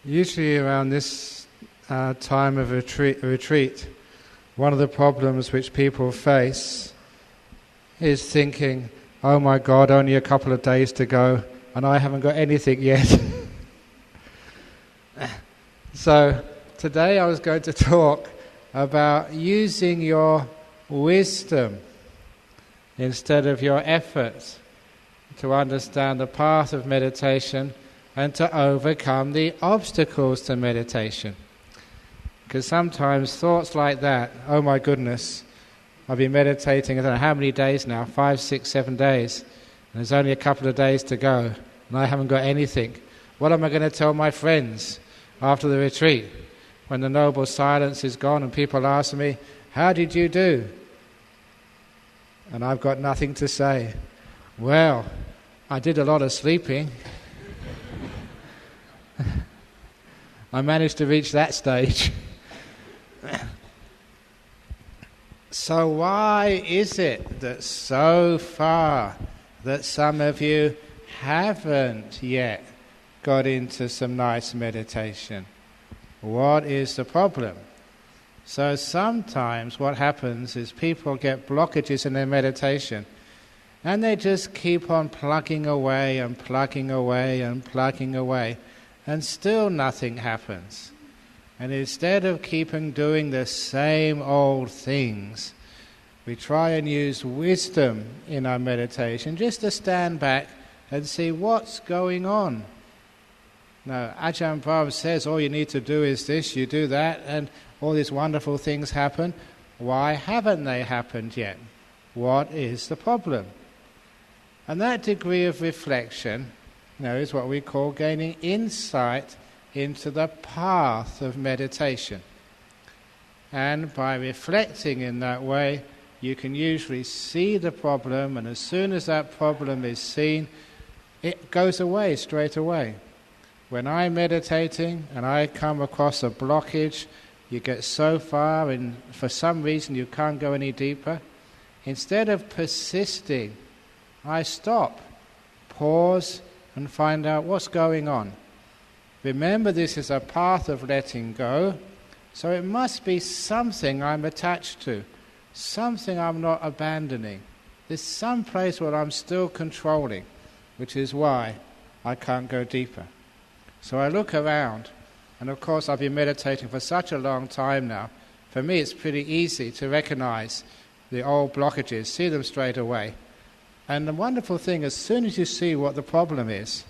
Usually around this time of retreat, one of the problems which people face is thinking, oh my God, only a couple of days to go and I haven't got anything yet. So today I was going to talk about using your wisdom instead of your efforts to understand the path of meditation and to overcome the obstacles to meditation. Because sometimes thoughts like that, oh my goodness, I've been meditating I don't know how many days now, 5, 6, 7 days, and there's only a couple of days to go, and I haven't got anything. What am I going to tell my friends after the retreat when the noble silence is gone and people ask me, how did you do? And I've got nothing to say. Well, I did a lot of sleeping. I managed to reach that stage. So why is it that so far that some of you haven't yet got into some nice meditation? What is the problem? So sometimes what happens is people get blockages in their meditation and they just keep on plugging away and plugging away and plugging away and still nothing happens. And instead of keeping doing the same old things, we try and use wisdom in our meditation just to stand back and see what's going on. Now, Ajahn Brahm says all you need to do is this, you do that, and all these wonderful things happen. Why haven't they happened yet? What is the problem? And that degree of reflection, is what we call gaining insight into the path of meditation. And by reflecting in that way, you can usually see the problem, and as soon as that problem is seen, it goes away straight away. When I'm meditating and I come across a blockage, you get so far and for some reason you can't go any deeper. Instead of persisting, I stop, pause, and find out what's going on. Remember, this is a path of letting go, so it must be something I'm attached to, something I'm not abandoning. There's some place where I'm still controlling, which is why I can't go deeper. So I look around, and of course I've been meditating for such a long time now. For me it's pretty easy to recognize the old blockages, see them straight away. And the wonderful thing, as soon as you see what the problem is,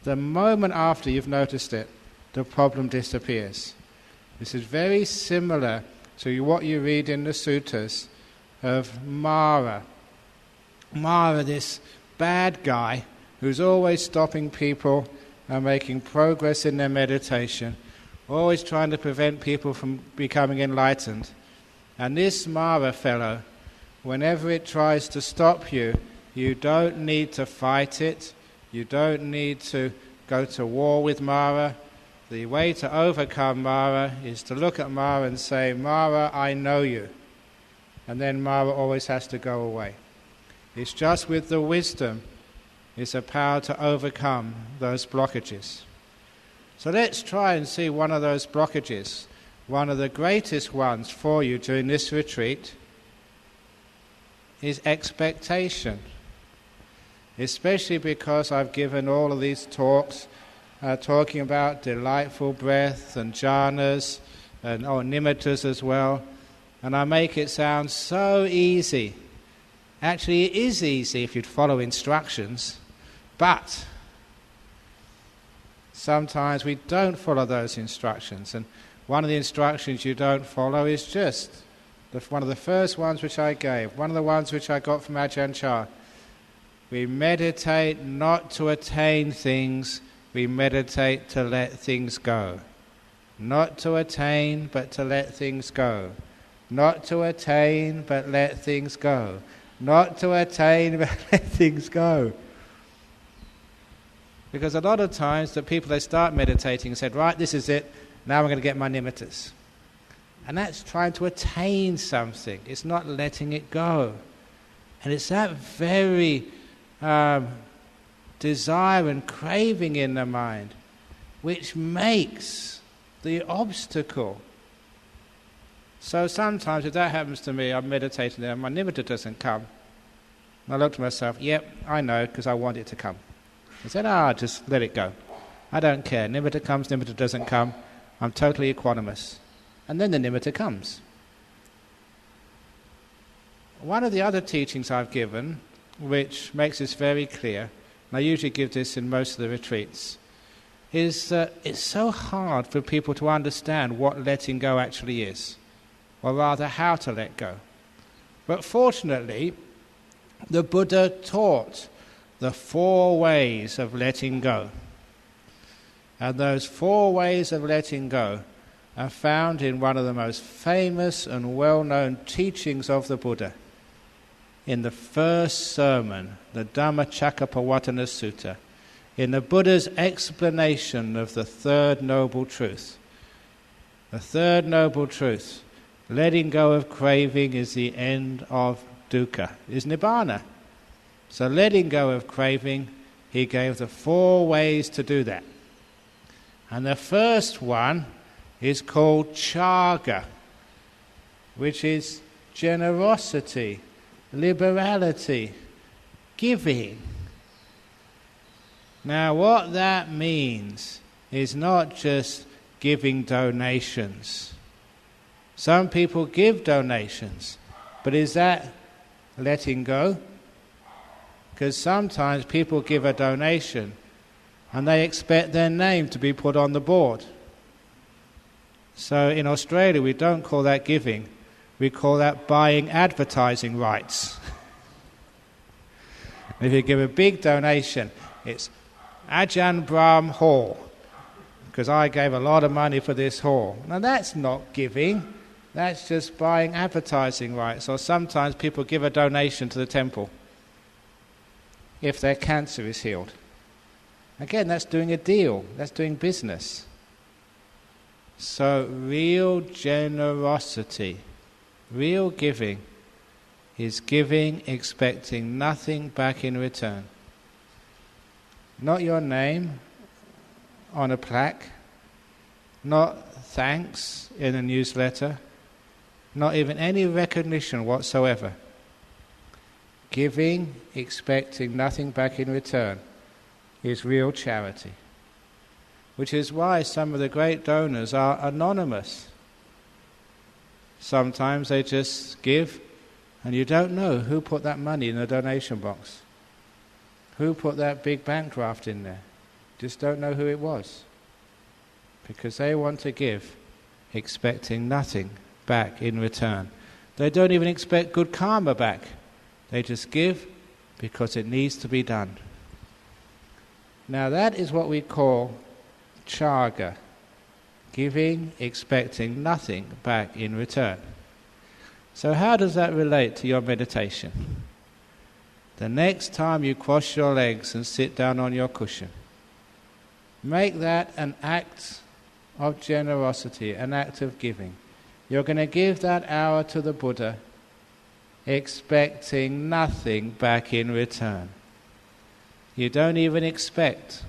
the moment after you've noticed it, the problem disappears. This is very similar to what you read in the suttas of Mara. Mara, this bad guy who's always stopping people and making progress in their meditation, always trying to prevent people from becoming enlightened. And this Mara fellow, whenever it tries to stop you, you don't need to fight it, you don't need to go to war with Mara. The way to overcome Mara is to look at Mara and say, Mara, I know you. And then Mara always has to go away. It's just with the wisdom is a power to overcome those blockages. So let's try and see one of those blockages. One of the greatest ones for you during this retreat is expectation. Especially because I've given all of these talks talking about delightful breath and jhanas and nimittas as well. And I make it sound so easy. Actually, it is easy if you'd follow instructions. But sometimes we don't follow those instructions. And one of the instructions you don't follow is just one of the first ones which I gave, one of the ones which I got from Ajahn Chah. We meditate not to attain things, we meditate to let things go. Not to attain, but to let things go. Not to attain, but let things go. Not to attain, but let things go. Because a lot of times the people, they start meditating and said, right, this is it, now I'm going to get my nimittas. And that's trying to attain something. It's not letting it go. And it's that very desire and craving in the mind, which makes the obstacle. So sometimes if that happens to me, I'm meditating there, my nimitta doesn't come. And I look to myself, yep, I know, because I want it to come. I said, just let it go. I don't care. Nimitta comes, nimitta doesn't come. I'm totally equanimous. And then the nimitta comes. One of the other teachings I've given, which makes this very clear, and I usually give this in most of the retreats, is that it's so hard for people to understand what letting go actually is, or rather how to let go. But fortunately, the Buddha taught the 4 ways of letting go. And those 4 ways of letting go are found in one of the most famous and well-known teachings of the Buddha. In the first sermon, the Dhammacakkappavattana Sutta, in the Buddha's explanation of the third noble truth. The third noble truth, letting go of craving is the end of dukkha, is nibbana. So letting go of craving, he gave the 4 ways to do that. And the first one is called chaga, which is generosity, liberality, giving. Now what that means is not just giving donations. Some people give donations, but is that letting go? Because sometimes people give a donation and they expect their name to be put on the board. So in Australia we don't call that giving, we call that buying advertising rights. If you give a big donation, it's Ajahn Brahm Hall, because I gave a lot of money for this hall. Now that's not giving, that's just buying advertising rights. Or sometimes people give a donation to the temple if their cancer is healed. Again, that's doing a deal, that's doing business. So real generosity, real giving, is giving expecting nothing back in return. Not your name on a plaque, not thanks in a newsletter, not even any recognition whatsoever. Giving expecting nothing back in return is real charity. Which is why some of the great donors are anonymous. Sometimes they just give and you don't know who put that money in the donation box. Who put that big bank draft in there? Just don't know who it was. Because they want to give expecting nothing back in return. They don't even expect good karma back. They just give because it needs to be done. Now that is what we call chaga, giving expecting nothing back in return. So how does that relate to your meditation? The next time you cross your legs and sit down on your cushion, make that an act of generosity, an act of giving. You're going to give that hour to the Buddha expecting nothing back in return. You don't even expect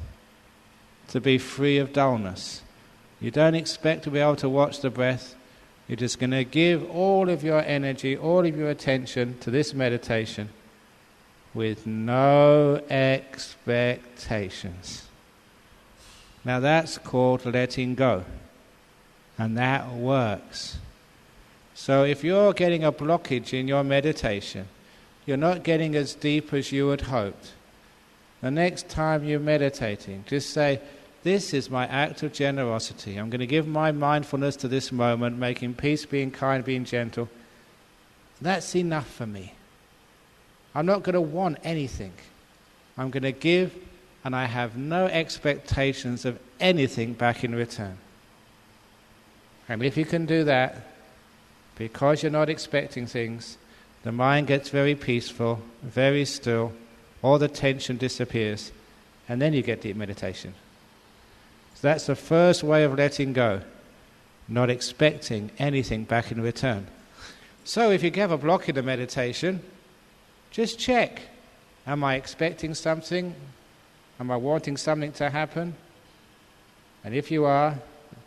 to be free of dullness. You don't expect to be able to watch the breath. You're just going to give all of your energy, all of your attention to this meditation with no expectations. Now that's called letting go. And that works. So if you're getting a blockage in your meditation, you're not getting as deep as you had hoped, the next time you're meditating, just say, this is my act of generosity. I'm going to give my mindfulness to this moment, making peace, being kind, being gentle. That's enough for me. I'm not going to want anything. I'm going to give, and I have no expectations of anything back in return. And if you can do that, because you're not expecting things, the mind gets very peaceful, very still, all the tension disappears, and then you get deep meditation. So that's the first way of letting go, not expecting anything back in return. So if you have a block in the meditation, just check. Am I expecting something Am I wanting something to happen? And if you are,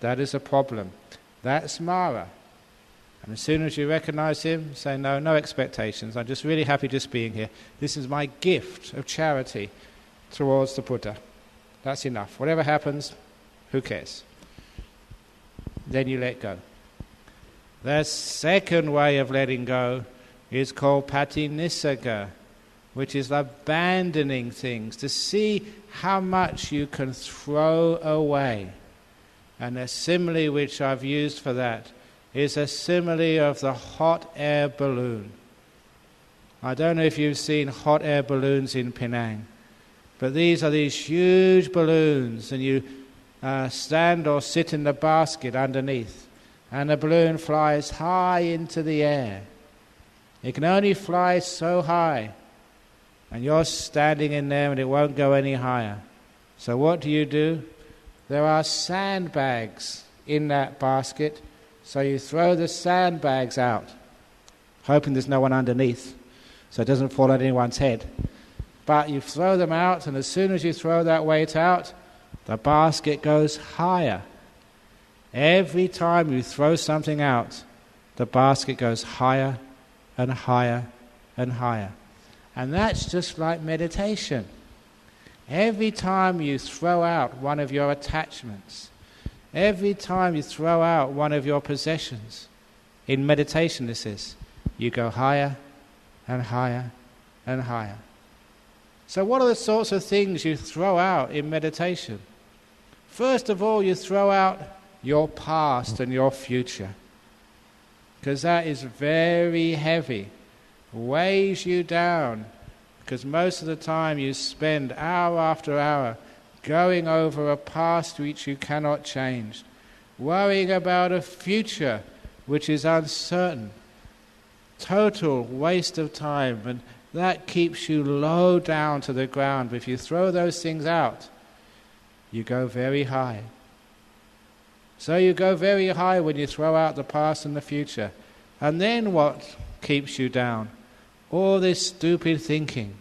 that is a problem. That's Mara. And as soon as you recognize him, say, no expectations. I'm just really happy just being here. This is my gift of charity towards the Buddha. That's enough. Whatever happens, who cares? Then you let go. The second way of letting go is called patinissagga, which is abandoning things, to see how much you can throw away. And a simile which I've used for that is a simile of the hot air balloon. I don't know if you've seen hot air balloons in Penang, but these are these huge balloons, and you stand or sit in the basket underneath, and the balloon flies high into the air. It can only fly so high, and you're standing in there and it won't go any higher. So what do? There are sandbags in that basket, so you throw the sandbags out, hoping there's no one underneath, so it doesn't fall on anyone's head. But you throw them out, and as soon as you throw that weight out, the basket goes higher. Every time you throw something out, the basket goes higher and higher and higher. And that's just like meditation. Every time you throw out one of your attachments, every time you throw out one of your possessions, in meditation this is, you go higher and higher and higher. So what are the sorts of things you throw out in meditation? First of all, you throw out your past and your future, because that is very heavy, weighs you down, because most of the time you spend hour after hour going over a past which you cannot change, worrying about a future which is uncertain. Total waste of time, and that keeps you low down to the ground. But if you throw those things out, you go very high. So you go very high when you throw out the past and the future. And then what keeps you down? All this stupid thinking.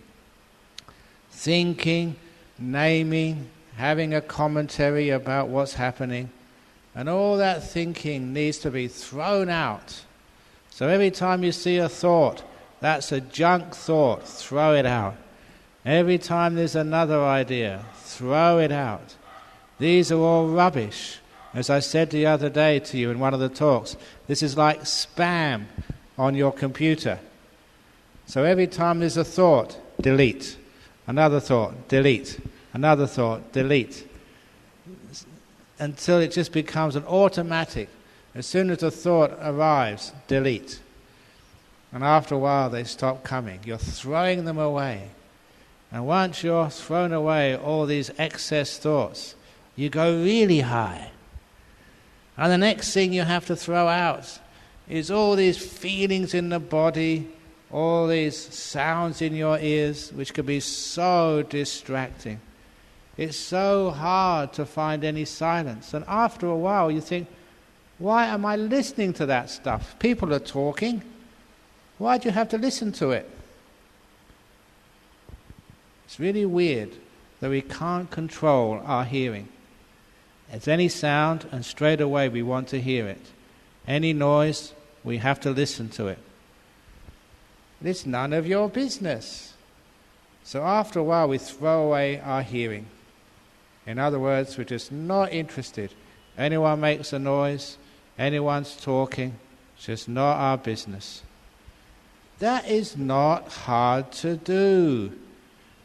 Thinking, naming, having a commentary about what's happening. And all that thinking needs to be thrown out. So every time you see a thought, that's a junk thought, throw it out. Every time there's another idea, throw it out. These are all rubbish. As I said the other day to you in one of the talks, this is like spam on your computer. So every time there's a thought, delete. Another thought, delete. Another thought, delete. Until it just becomes an automatic. As soon as a thought arrives, delete. And after a while they stop coming. You're throwing them away. And once you're thrown away all these excess thoughts, you go really high. And the next thing you have to throw out is all these feelings in the body, all these sounds in your ears, which can be so distracting. It's so hard to find any silence. And after a while you think, why am I listening to that stuff? People are talking. Why do you have to listen to it? It's really weird that we can't control our hearing. It's any sound, and straight away we want to hear it. Any noise, we have to listen to it. It's none of your business. So after a while we throw away our hearing. In other words, we're just not interested. Anyone makes a noise, anyone's talking, it's just not our business. That is not hard to do.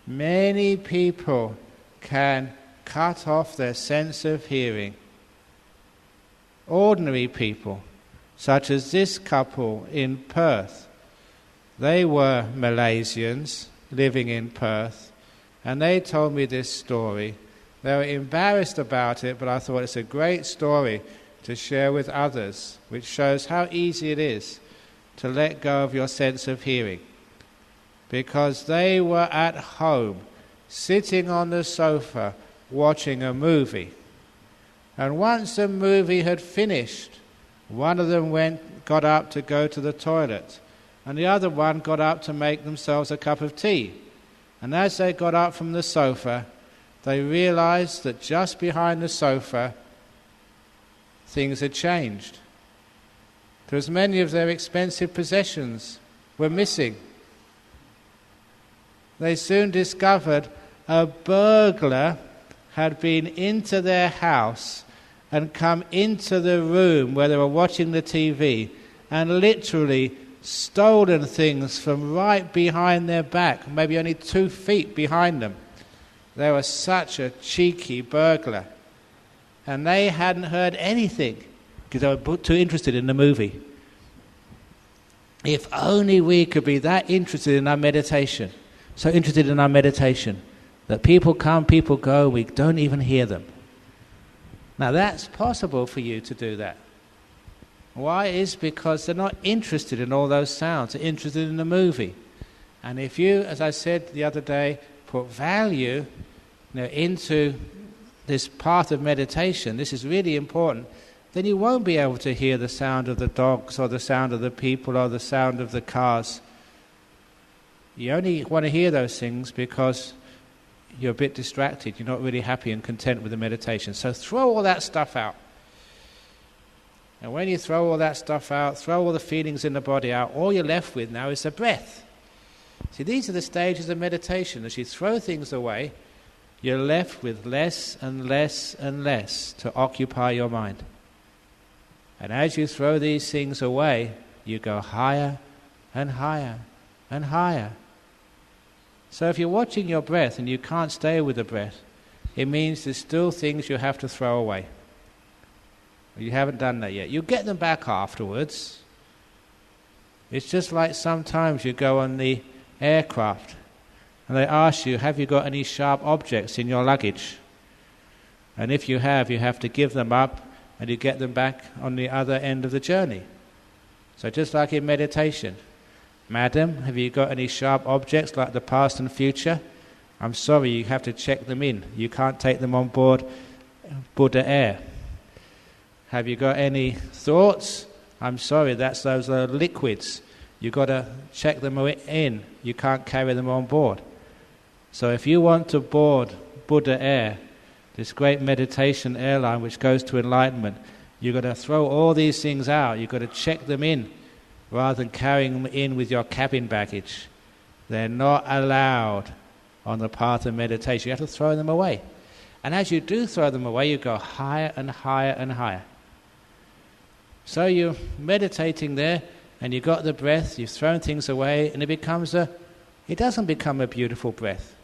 Many people can cut off their sense of hearing. Ordinary people, such as this couple in Perth. They were Malaysians living in Perth, and they told me this story. They were embarrassed about it, but I thought it's a great story to share with others, which shows how easy it is to let go of your sense of hearing. Because they were at home, sitting on the sofa, watching a movie. And once the movie had finished, one of them got up to go to the toilet, and the other one got up to make themselves a cup of tea. And as they got up from the sofa, they realized that just behind the sofa, things had changed. Because many of their expensive possessions were missing. They soon discovered a burglar had been into their house and come into the room where they were watching the TV and literally stolen things from right behind their back, maybe only 2 feet behind them. They were such a cheeky burglar. And they hadn't heard anything because they were too interested in the movie. If only we could be that interested in our meditation, so interested in our meditation, that people come, people go, we don't even hear them. Now that's possible for you to do that. Why? Is because they're not interested in all those sounds, they're interested in the movie. And if you, as I said the other day, put value into this path of meditation, this is really important, then you won't be able to hear the sound of the dogs or the sound of the people or the sound of the cars. You only want to hear those things because you're a bit distracted, you're not really happy and content with the meditation. So throw all that stuff out. And when you throw all that stuff out, throw all the feelings in the body out, all you're left with now is the breath. See, these are the stages of meditation. As you throw things away, you're left with less and less and less to occupy your mind. And as you throw these things away, you go higher and higher and higher. So if you're watching your breath and you can't stay with the breath, it means there's still things you have to throw away. You haven't done that yet. You get them back afterwards. It's just like sometimes you go on the aircraft and they ask you, have you got any sharp objects in your luggage? And if you have to give them up and you get them back on the other end of the journey. So just like in meditation, madam, have you got any sharp objects like the past and future? I'm sorry, you have to check them in. You can't take them on board Buddha Air. Have you got any thoughts? I'm sorry, those are liquids. You've got to check them in. You can't carry them on board. So if you want to board Buddha Air, this great meditation airline which goes to enlightenment, you've got to throw all these things out. You've got to check them in rather than carrying them in with your cabin baggage. They're not allowed on the path of meditation. You have to throw them away. And as you do throw them away, you go higher and higher and higher. So you're meditating there, and you've got the breath, you've thrown things away, and it doesn't become a beautiful breath.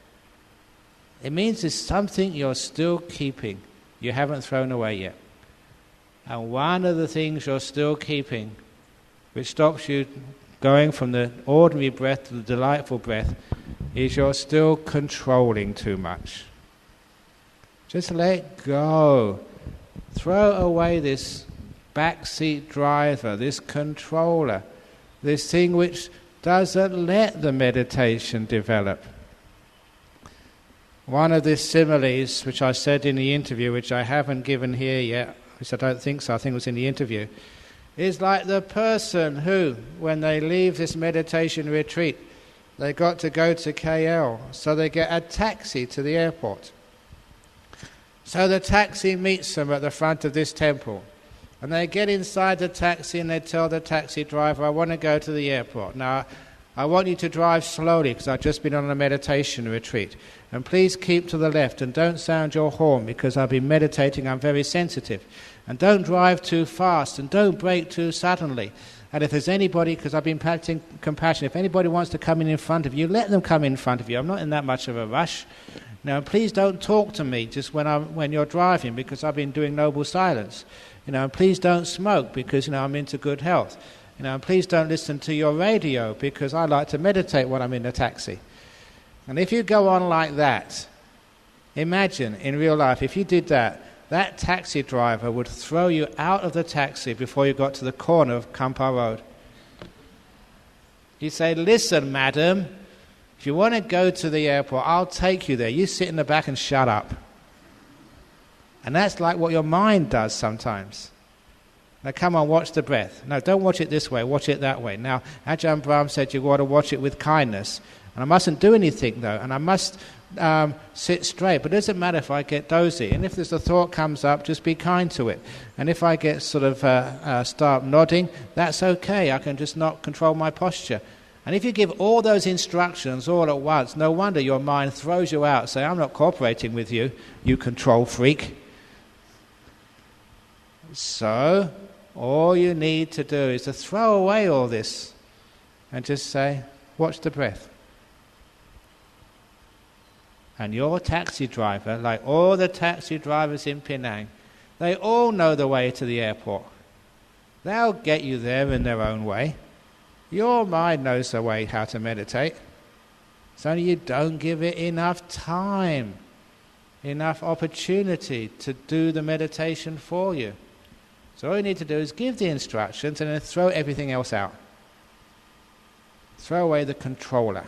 It means there's something you're still keeping, you haven't thrown away yet. And one of the things you're still keeping, which stops you going from the ordinary breath to the delightful breath, is you're still controlling too much. Just let go. Throw away this backseat driver, this controller, this thing which doesn't let the meditation develop. One of the similes, which I said in the interview, which I haven't given here yet, which I don't think so, I think it was in the interview, is like the person who, when they leave this meditation retreat, they got to go to KL, so they get a taxi to the airport. So the taxi meets them at the front of this temple. And they get inside the taxi and they tell the taxi driver, I want to go to the airport. Now, I want you to drive slowly because I've just been on a meditation retreat. And please keep to the left and don't sound your horn because I've been meditating, I'm very sensitive. And don't drive too fast and don't brake too suddenly. And if there's anybody, because I've been practicing compassion, if anybody wants to come in front of you, let them come in front of you. I'm not in that much of a rush. Now, please don't talk to me just when you're driving because I've been doing noble silence. And please don't smoke because, I'm into good health. And please don't listen to your radio because I like to meditate when I'm in the taxi. And if you go on like that, imagine in real life, if you did that, that taxi driver would throw you out of the taxi before you got to the corner of Kampa Road. He'd say, listen, madam, if you want to go to the airport, I'll take you there. You sit in the back and shut up. And that's like what your mind does sometimes. Now come on, watch the breath. No, don't watch it this way, watch it that way. Now, Ajahn Brahm said you've got to watch it with kindness. And I mustn't do anything, though. And I must sit straight. But it doesn't matter if I get dozy. And if there's a thought comes up, just be kind to it. And if I get sort of start nodding, that's okay. I can just not control my posture. And if you give all those instructions all at once, no wonder your mind throws you out, say, I'm not cooperating with you, you control freak. So, all you need to do is to throw away all this and just say, watch the breath. And your taxi driver, like all the taxi drivers in Penang, they all know the way to the airport. They'll get you there in their own way. Your mind knows the way how to meditate. It's only you don't give it enough time, enough opportunity to do the meditation for you. So all you need to do is give the instructions and then throw everything else out. Throw away the controller.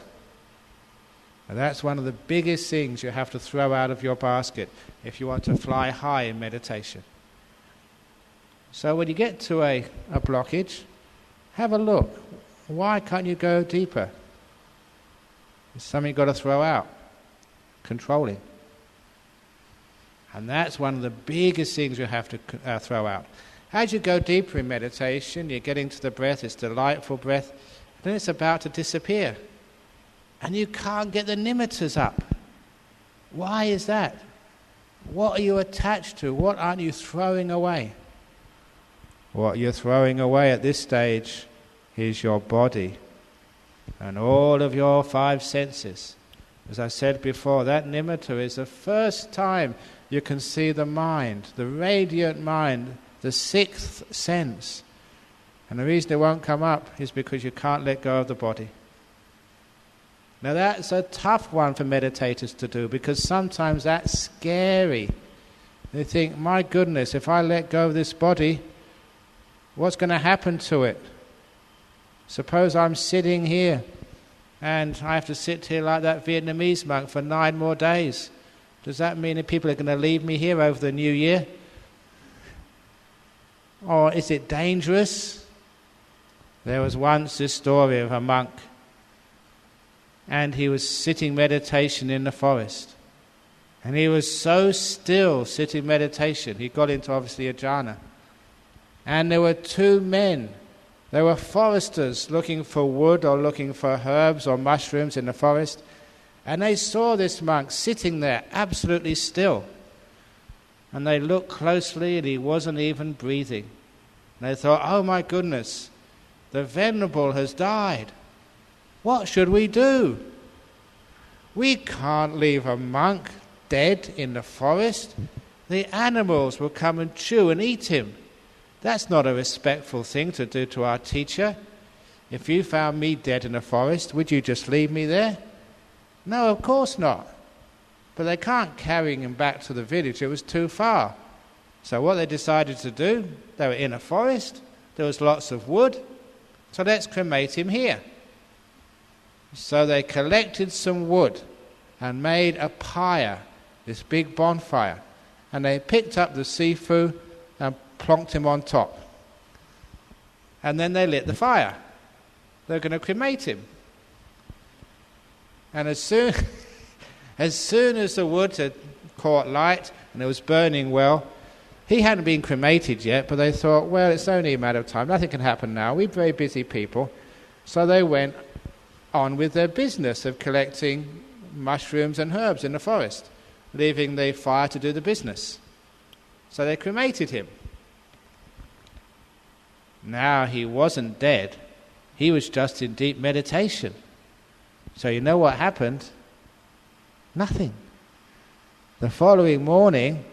And that's one of the biggest things you have to throw out of your basket if you want to fly high in meditation. So when you get to a blockage, have a look. Why can't you go deeper? It's something you've got to throw out. Controlling. And that's one of the biggest things you have to throw out. As you go deeper in meditation, you're getting to the breath, it's delightful breath, then it's about to disappear. And you can't get the nimittas up. Why is that? What are you attached to? What aren't you throwing away? What you're throwing away at this stage is your body and all of your 5 senses. As I said before, that nimitta is the first time you can see the mind, the radiant mind, the 6th sense. And the reason it won't come up is because you can't let go of the body. Now that's a tough one for meditators to do, because sometimes that's scary. They think, my goodness, if I let go of this body, what's going to happen to it? Suppose I'm sitting here and I have to sit here like that Vietnamese monk for 9 more days. Does that mean that people are going to leave me here over the new year? Or is it dangerous? There was once this story of a monk, and he was sitting meditation in the forest. And he was so still sitting meditation, he got into obviously a jhana. And there were 2 men. They were foresters looking for wood or looking for herbs or mushrooms in the forest. And they saw this monk sitting there absolutely still. And they looked closely and he wasn't even breathing. And they thought, oh my goodness, the Venerable has died. What should we do? We can't leave a monk dead in the forest. The animals will come and chew and eat him. That's not a respectful thing to do to our teacher. If you found me dead in the forest, would you just leave me there? No, of course not. But they can't carry him back to the village. It was too far. So what they decided to do, they were in a forest. There was lots of wood. So let's cremate him here. So they collected some wood and made a pyre, this big bonfire. And they picked up the sifu and plonked him on top. And then they lit the fire. They're going to cremate him. And as soon as the wood had caught light and it was burning well, he hadn't been cremated yet, but they thought, well, it's only a matter of time. Nothing can happen now. We're very busy people. So they went on with their business of collecting mushrooms and herbs in the forest, leaving the fire to do the business. So they cremated him. Now he wasn't dead. He was just in deep meditation. So you know what happened? Nothing. The following morning,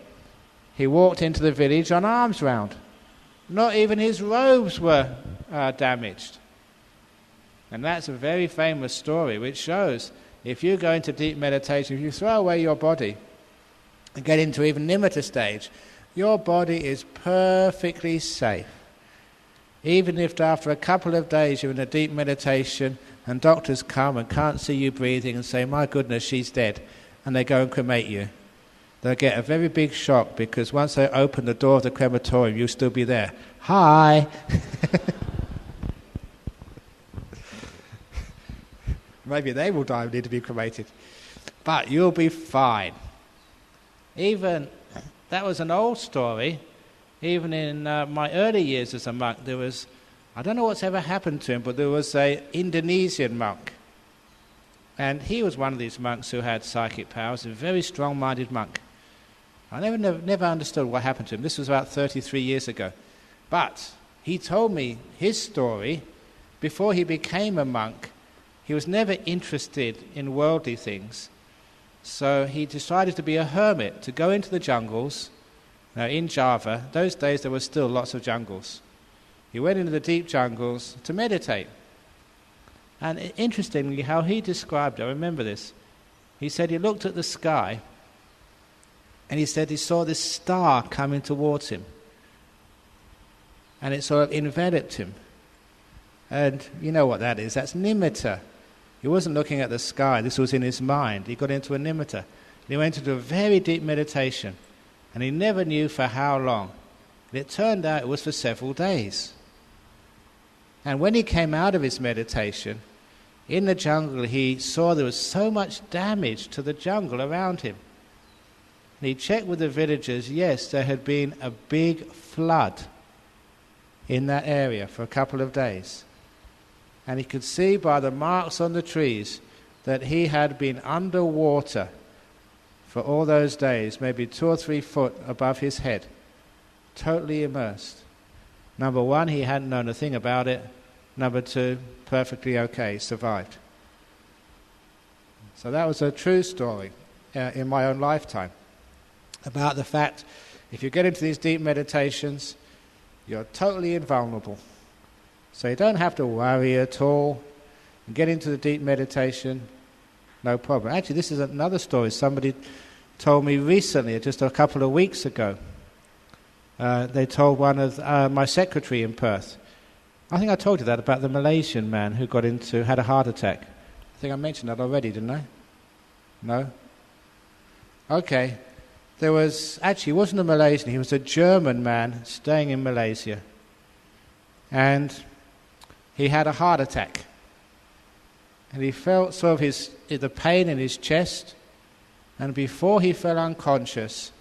he walked into the village on arms round. Not even his robes were damaged. And that's a very famous story which shows if you go into deep meditation, if you throw away your body and get into even nimitta stage, your body is perfectly safe. Even if after a couple of days you're in a deep meditation and doctors come and can't see you breathing and say, my goodness, she's dead, and they go and cremate you, they'll get a very big shock, because once they open the door of the crematorium, you'll still be there. Hi! Maybe they will die and need to be cremated. But you'll be fine. Even, that was an old story. Even in my early years as a monk, there was, I don't know what's ever happened to him, but there was an Indonesian monk. And he was one of these monks who had psychic powers, a very strong-minded monk. I never understood what happened to him. This was about 33 years ago. But he told me his story. Before he became a monk, he was never interested in worldly things. So he decided to be a hermit, to go into the jungles. Now in Java, those days there were still lots of jungles. He went into the deep jungles to meditate. And interestingly, how he described it, I remember this. He said he looked at the sky and he said he saw this star coming towards him. And it sort of enveloped him. And you know what that is, that's nimitta. He wasn't looking at the sky, this was in his mind. He got into a nimitta. He went into a very deep meditation. And he never knew for how long. And it turned out it was for several days. And when he came out of his meditation, in the jungle he saw there was so much damage to the jungle around him. And he checked with the villagers, yes, there had been a big flood in that area for a couple of days. And he could see by the marks on the trees that he had been underwater for all those days, maybe 2 or 3 foot above his head, totally immersed. Number one, he hadn't known a thing about it. Number two, perfectly okay, survived. So that was a true story in my own lifetime about the fact if you get into these deep meditations, you're totally invulnerable. So you don't have to worry at all. Get into the deep meditation, no problem. Actually, this is another story somebody told me recently, just a couple of weeks ago. They told one of my secretary in Perth. I think I told you that about the Malaysian man who had a heart attack. I think I mentioned that already, didn't I? No? Okay. He wasn't a Malaysian, he was a German man staying in Malaysia. And he had a heart attack. And he felt sort of the pain in his chest. And before he fell unconscious,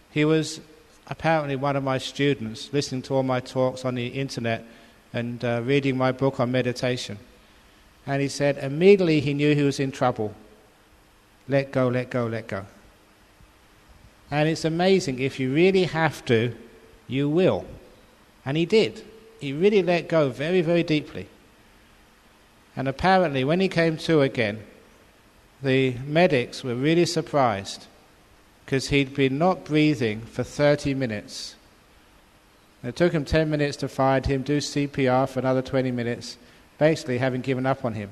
he was apparently one of my students, listening to all my talks on the internet and reading my book on meditation. And he said immediately he knew he was in trouble. Let go, let go, let go. And it's amazing, if you really have to, you will. And he did. He really let go very, very deeply. And apparently when he came to again, the medics were really surprised because he'd been not breathing for 30 minutes. It took him 10 minutes to find him, do CPR for another 20 minutes, basically having given up on him.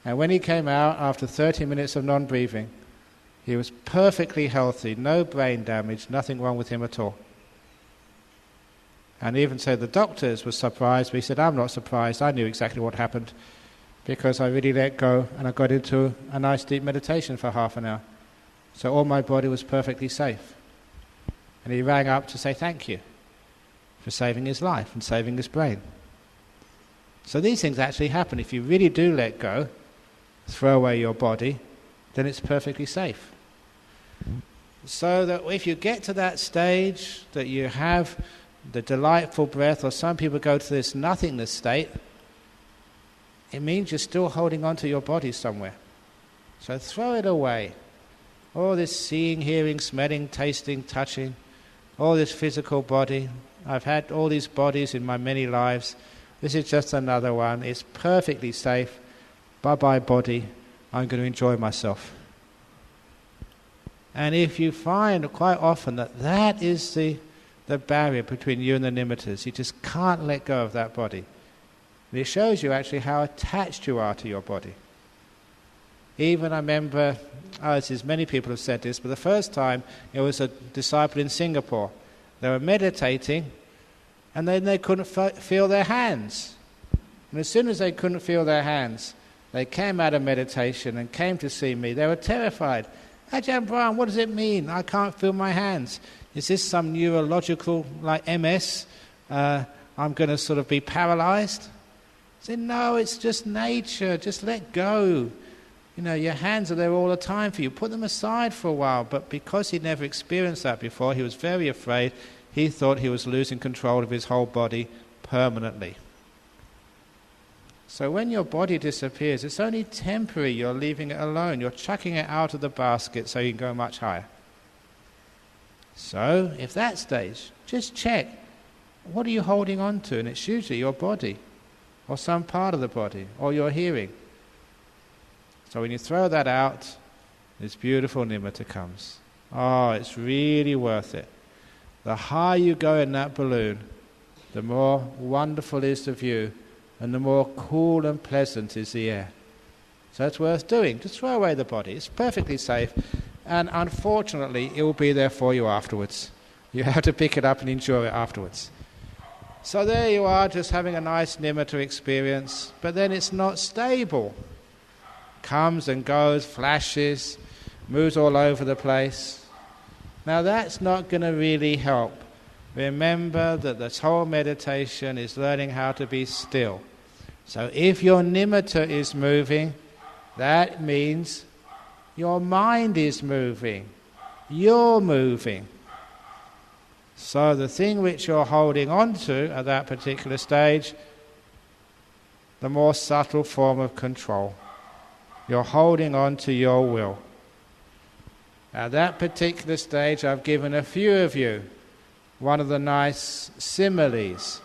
And when he came out after 30 minutes of non-breathing, he was perfectly healthy, no brain damage, nothing wrong with him at all. And even so, the doctors were surprised, but he said, I'm not surprised, I knew exactly what happened because I really let go and I got into a nice deep meditation for half an hour. So all my body was perfectly safe. And he rang up to say thank you for saving his life and saving his brain. So these things actually happen. If you really do let go, throw away your body, then it's perfectly safe. So that if you get to that stage that you have the delightful breath, or some people go to this nothingness state, it means you're still holding on to your body somewhere. So throw it away. All this seeing, hearing, smelling, tasting, touching, all this physical body. I've had all these bodies in my many lives. This is just another one. It's perfectly safe. Bye-bye body. I'm going to enjoy myself. And if you find quite often that is the barrier between you and the nimittas, you just can't let go of that body. And it shows you actually how attached you are to your body. Even I remember, many people have said this, but the first time it was a disciple in Singapore. They were meditating and then they couldn't feel their hands. And as soon as they couldn't feel their hands, they came out of meditation and came to see me. They were terrified. Ajahn Brahm, what does it mean? I can't feel my hands. Is this some neurological, like MS? I'm going to sort of be paralyzed? Say, no, it's just nature, just let go. Your hands are there all the time for you. Put them aside for a while. But because he'd never experienced that before, he was very afraid. He thought he was losing control of his whole body permanently. So when your body disappears, it's only temporary. You're leaving it alone. You're chucking it out of the basket so you can go much higher. So, if that stage, just check. What are you holding on to? And it's usually your body, or some part of the body, or your hearing. So when you throw that out, this beautiful nimitta comes. Oh, it's really worth it. The higher you go in that balloon, the more wonderful is the view, and the more cool and pleasant is the air. So it's worth doing. Just throw away the body. It's perfectly safe, and unfortunately, it will be there for you afterwards. You have to pick it up and enjoy it afterwards. So there you are, just having a nice nimitta experience, but then it's not stable. Comes and goes, flashes, moves all over the place. Now that's not going to really help. Remember that this whole meditation is learning how to be still. So if your nimitta is moving, that means your mind is moving. You're moving. So the thing which you're holding on to at that particular stage, the more subtle form of control. You're holding on to your will. At that particular stage, I've given a few of you one of the nice similes.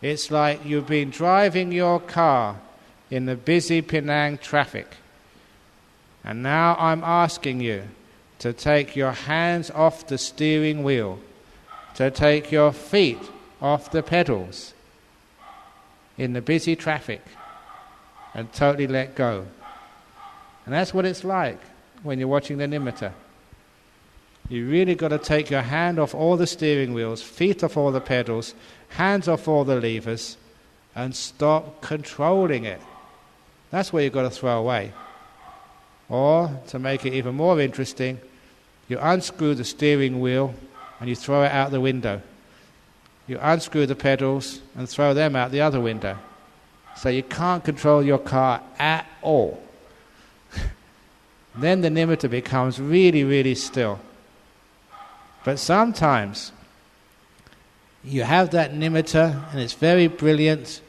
It's like you've been driving your car in the busy Penang traffic. And now I'm asking you to take your hands off the steering wheel, to take your feet off the pedals in the busy traffic and totally let go. And that's what it's like when you're watching the nimitta. You really got to take your hand off all the steering wheels, feet off all the pedals, hands off all the levers, and stop controlling it. That's what you've got to throw away. Or, to make it even more interesting, you unscrew the steering wheel and you throw it out the window. You unscrew the pedals and throw them out the other window. So you can't control your car at all. Then the nimitta becomes really, really still. But sometimes you have that nimitta and it's very brilliant,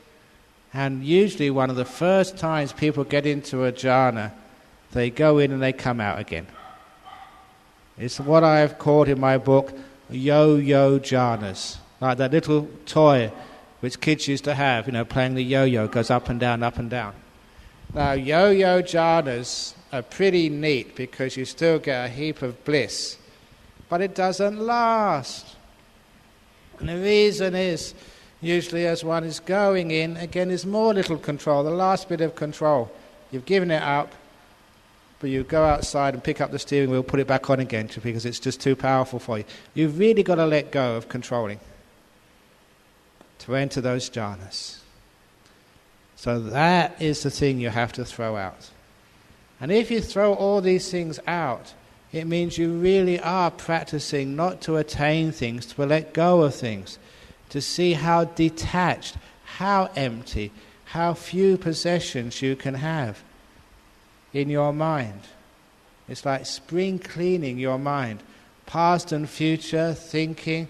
and usually one of the first times people get into a jhana, they go in and they come out again. It's what I have called in my book yo-yo jhanas, like that little toy which kids used to have, playing the yo-yo, goes up and down, up and down. Now, yo-yo jhanas are pretty neat because you still get a heap of bliss, but it doesn't last. And the reason is, usually as one is going in, again, there's more little control, the last bit of control. You've given it up, but you go outside and pick up the steering wheel, put it back on again because it's just too powerful for you. You've really got to let go of controlling to enter those jhanas. So that is the thing you have to throw out. And if you throw all these things out, it means you really are practicing not to attain things, to let go of things, to see how detached, how empty, how few possessions you can have in your mind. It's like spring cleaning your mind. Past and future, thinking,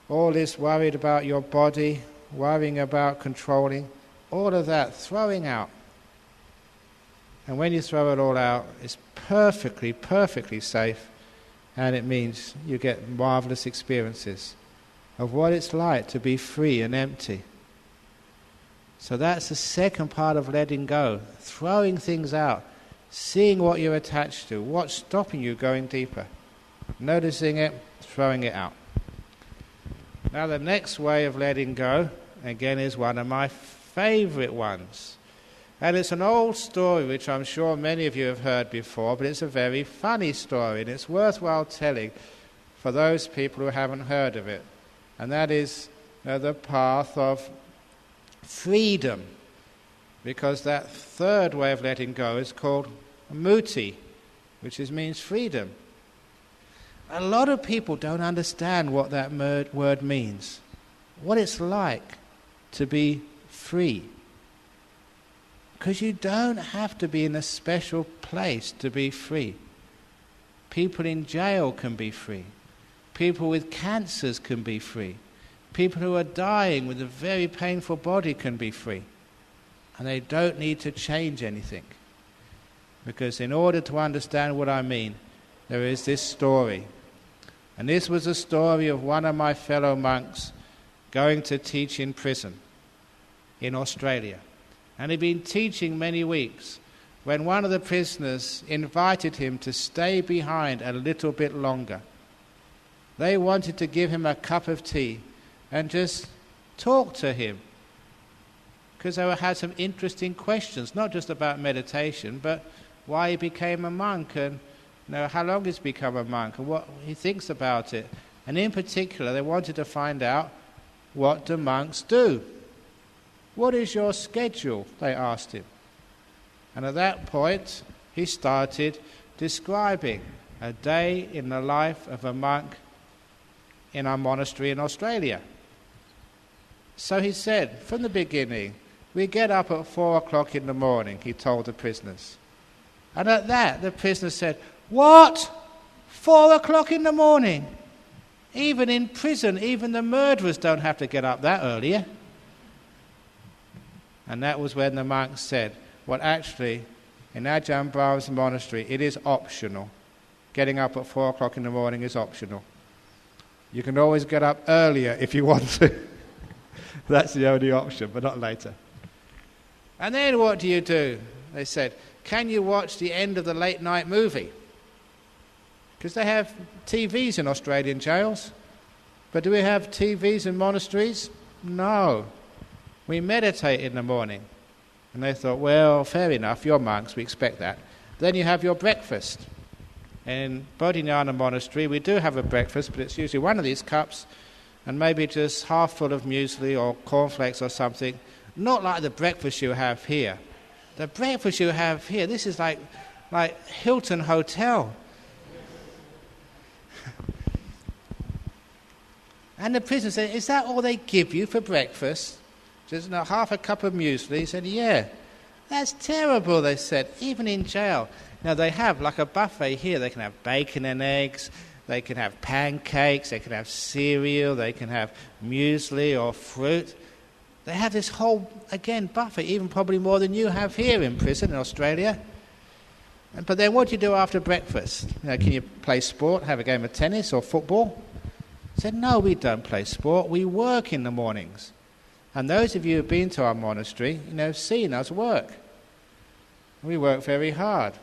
all this worried about your body, worrying about controlling, all of that throwing out. And when you throw it all out, it's perfectly, perfectly safe, and it means you get marvelous experiences of what it's like to be free and empty. So that's the second part of letting go, throwing things out, seeing what you're attached to, what's stopping you going deeper, noticing it, throwing it out. Now the next way of letting go, again, is one of my favorite ones. And it's an old story which I'm sure many of you have heard before, but it's a very funny story, and it's worthwhile telling for those people who haven't heard of it. And that is the path of freedom, because that third way of letting go is called muti, which means freedom. A lot of people don't understand what that word means, what it's like to be free. Because you don't have to be in a special place to be free. People in jail can be free. People with cancers can be free. People who are dying with a very painful body can be free. And they don't need to change anything. Because in order to understand what I mean, there is this story. And this was a story of one of my fellow monks going to teach in prison in Australia. And he'd been teaching many weeks when one of the prisoners invited him to stay behind a little bit longer. They wanted to give him a cup of tea and just talk to him, because they had some interesting questions, not just about meditation, but why he became a monk, and how long he's become a monk, and what he thinks about it. And in particular, they wanted to find out, what do monks do? What is your schedule? They asked him. And at that point, he started describing a day in the life of a monk in our monastery in Australia. So he said, from the beginning, we get up at 4 o'clock in the morning, he told the prisoners. And at that, the prisoners said, what? 4 o'clock in the morning? Even in prison, even the murderers don't have to get up that early. And that was when the monk said, well, actually, in Ajahn Brahma's monastery, it is optional. Getting up at 4 o'clock in the morning is optional. You can always get up earlier if you want to. That's the only option, but not later. And then what do you do? They said, can you watch the end of the late night movie? Because they have TVs in Australian jails. But do we have TVs in monasteries? No. We meditate in the morning. And they thought, well, fair enough, you're monks, we expect that. Then you have your breakfast. In Bodhinyana Monastery, we do have a breakfast, but it's usually one of these cups and maybe just half full of muesli or cornflakes or something. Not like the breakfast you have here. The breakfast you have here, this is like Hilton Hotel. And the prisoner said, is that all they give you for breakfast? Just half a cup of muesli? He said, yeah. That's terrible, they said, even in jail. Now, they have like a buffet here. They can have bacon and eggs, they can have pancakes, they can have cereal, they can have muesli or fruit. They have this whole, again, buffet, even probably more than you have here in prison in Australia. But then what do you do after breakfast? Can you play sport, have a game of tennis or football? I said, no, we don't play sport, we work in the mornings. And those of you who have been to our monastery, have seen us work. We work very hard.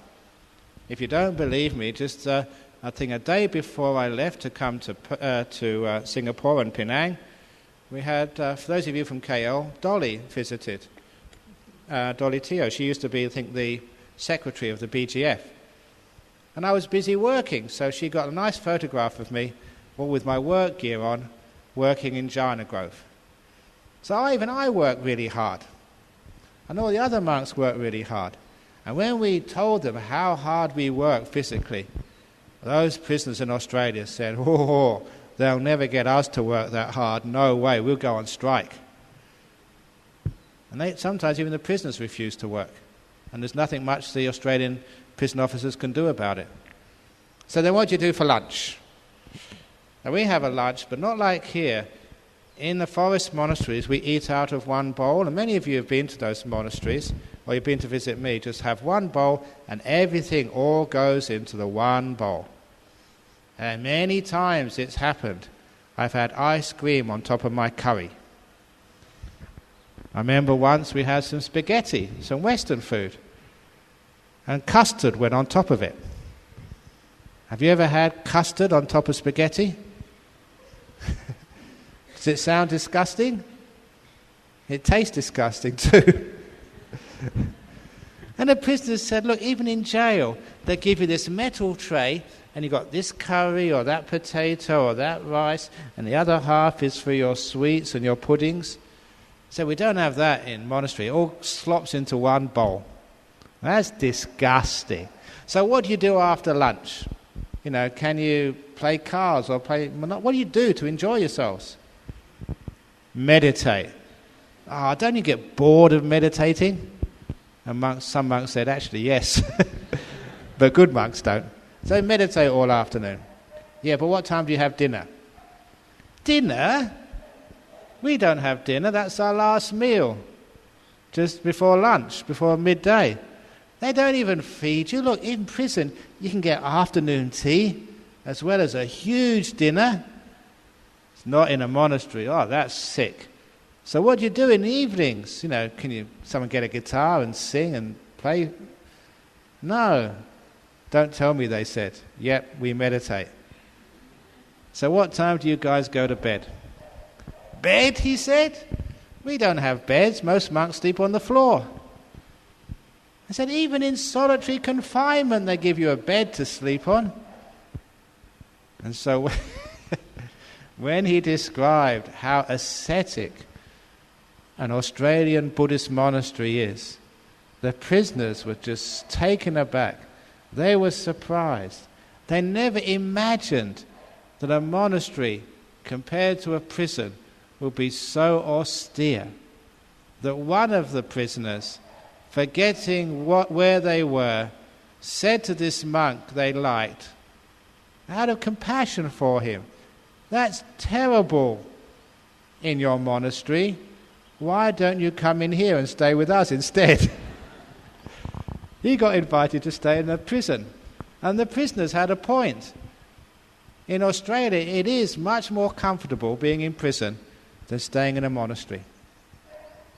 If you don't believe me, just I think a day before I left to come to Singapore and Penang, we had, for those of you from KL, Dolly visited. Dolly Teo. She used to be, I think, the secretary of the BGF. And I was busy working, so she got a nice photograph of me, all with my work gear on, working in Jhana Grove. So even I work really hard. And all the other monks work really hard. And when we told them how hard we work physically, those prisoners in Australia said, oh, they'll never get us to work that hard. No way, we'll go on strike. And sometimes even the prisoners refuse to work. And there's nothing much the Australian prison officers can do about it. So then what do you do for lunch? Now we have a lunch, but not like here. In the forest monasteries, we eat out of one bowl, and many of you have been to those monasteries, or you've been to visit me, just have one bowl, and everything all goes into the one bowl. And many times it's happened. I've had ice cream on top of my curry. I remember once we had some spaghetti, some Western food, and custard went on top of it. Have you ever had custard on top of spaghetti? Does it sound disgusting? It tastes disgusting too. And the prisoners said, look, even in jail, they give you this metal tray, and you've got this curry or that potato or that rice, and the other half is for your sweets and your puddings. So we don't have that in monastery. It all slops into one bowl. That's disgusting. So what do you do after lunch? Can you play cards or what do you do to enjoy yourselves? Meditate. Don't you get bored of meditating? And some monks said, actually, yes. But good monks don't. So meditate all afternoon. Yeah, but what time do you have dinner? Dinner? We don't have dinner. That's our last meal. Just before lunch, before midday. They don't even feed you. Look, in prison, you can get afternoon tea as well as a huge dinner. It's not in a monastery. Oh, that's sick. So what do you do in the evenings? Can someone get a guitar and sing and play? No. Don't tell me, they said. Yep, we meditate. So what time do you guys go to bed? Bed, he said? We don't have beds. Most monks sleep on the floor. I said, even in solitary confinement they give you a bed to sleep on. And so when he described how ascetic an Australian Buddhist monastery is, the prisoners were just taken aback. They were surprised. They never imagined that a monastery compared to a prison would be so austere that one of the prisoners, forgetting where they were, said to this monk they liked, out of compassion for him, "That's terrible in your monastery. Why don't you come in here and stay with us instead?" He got invited to stay in a prison, and the prisoners had a point. In Australia, it is much more comfortable being in prison than staying in a monastery.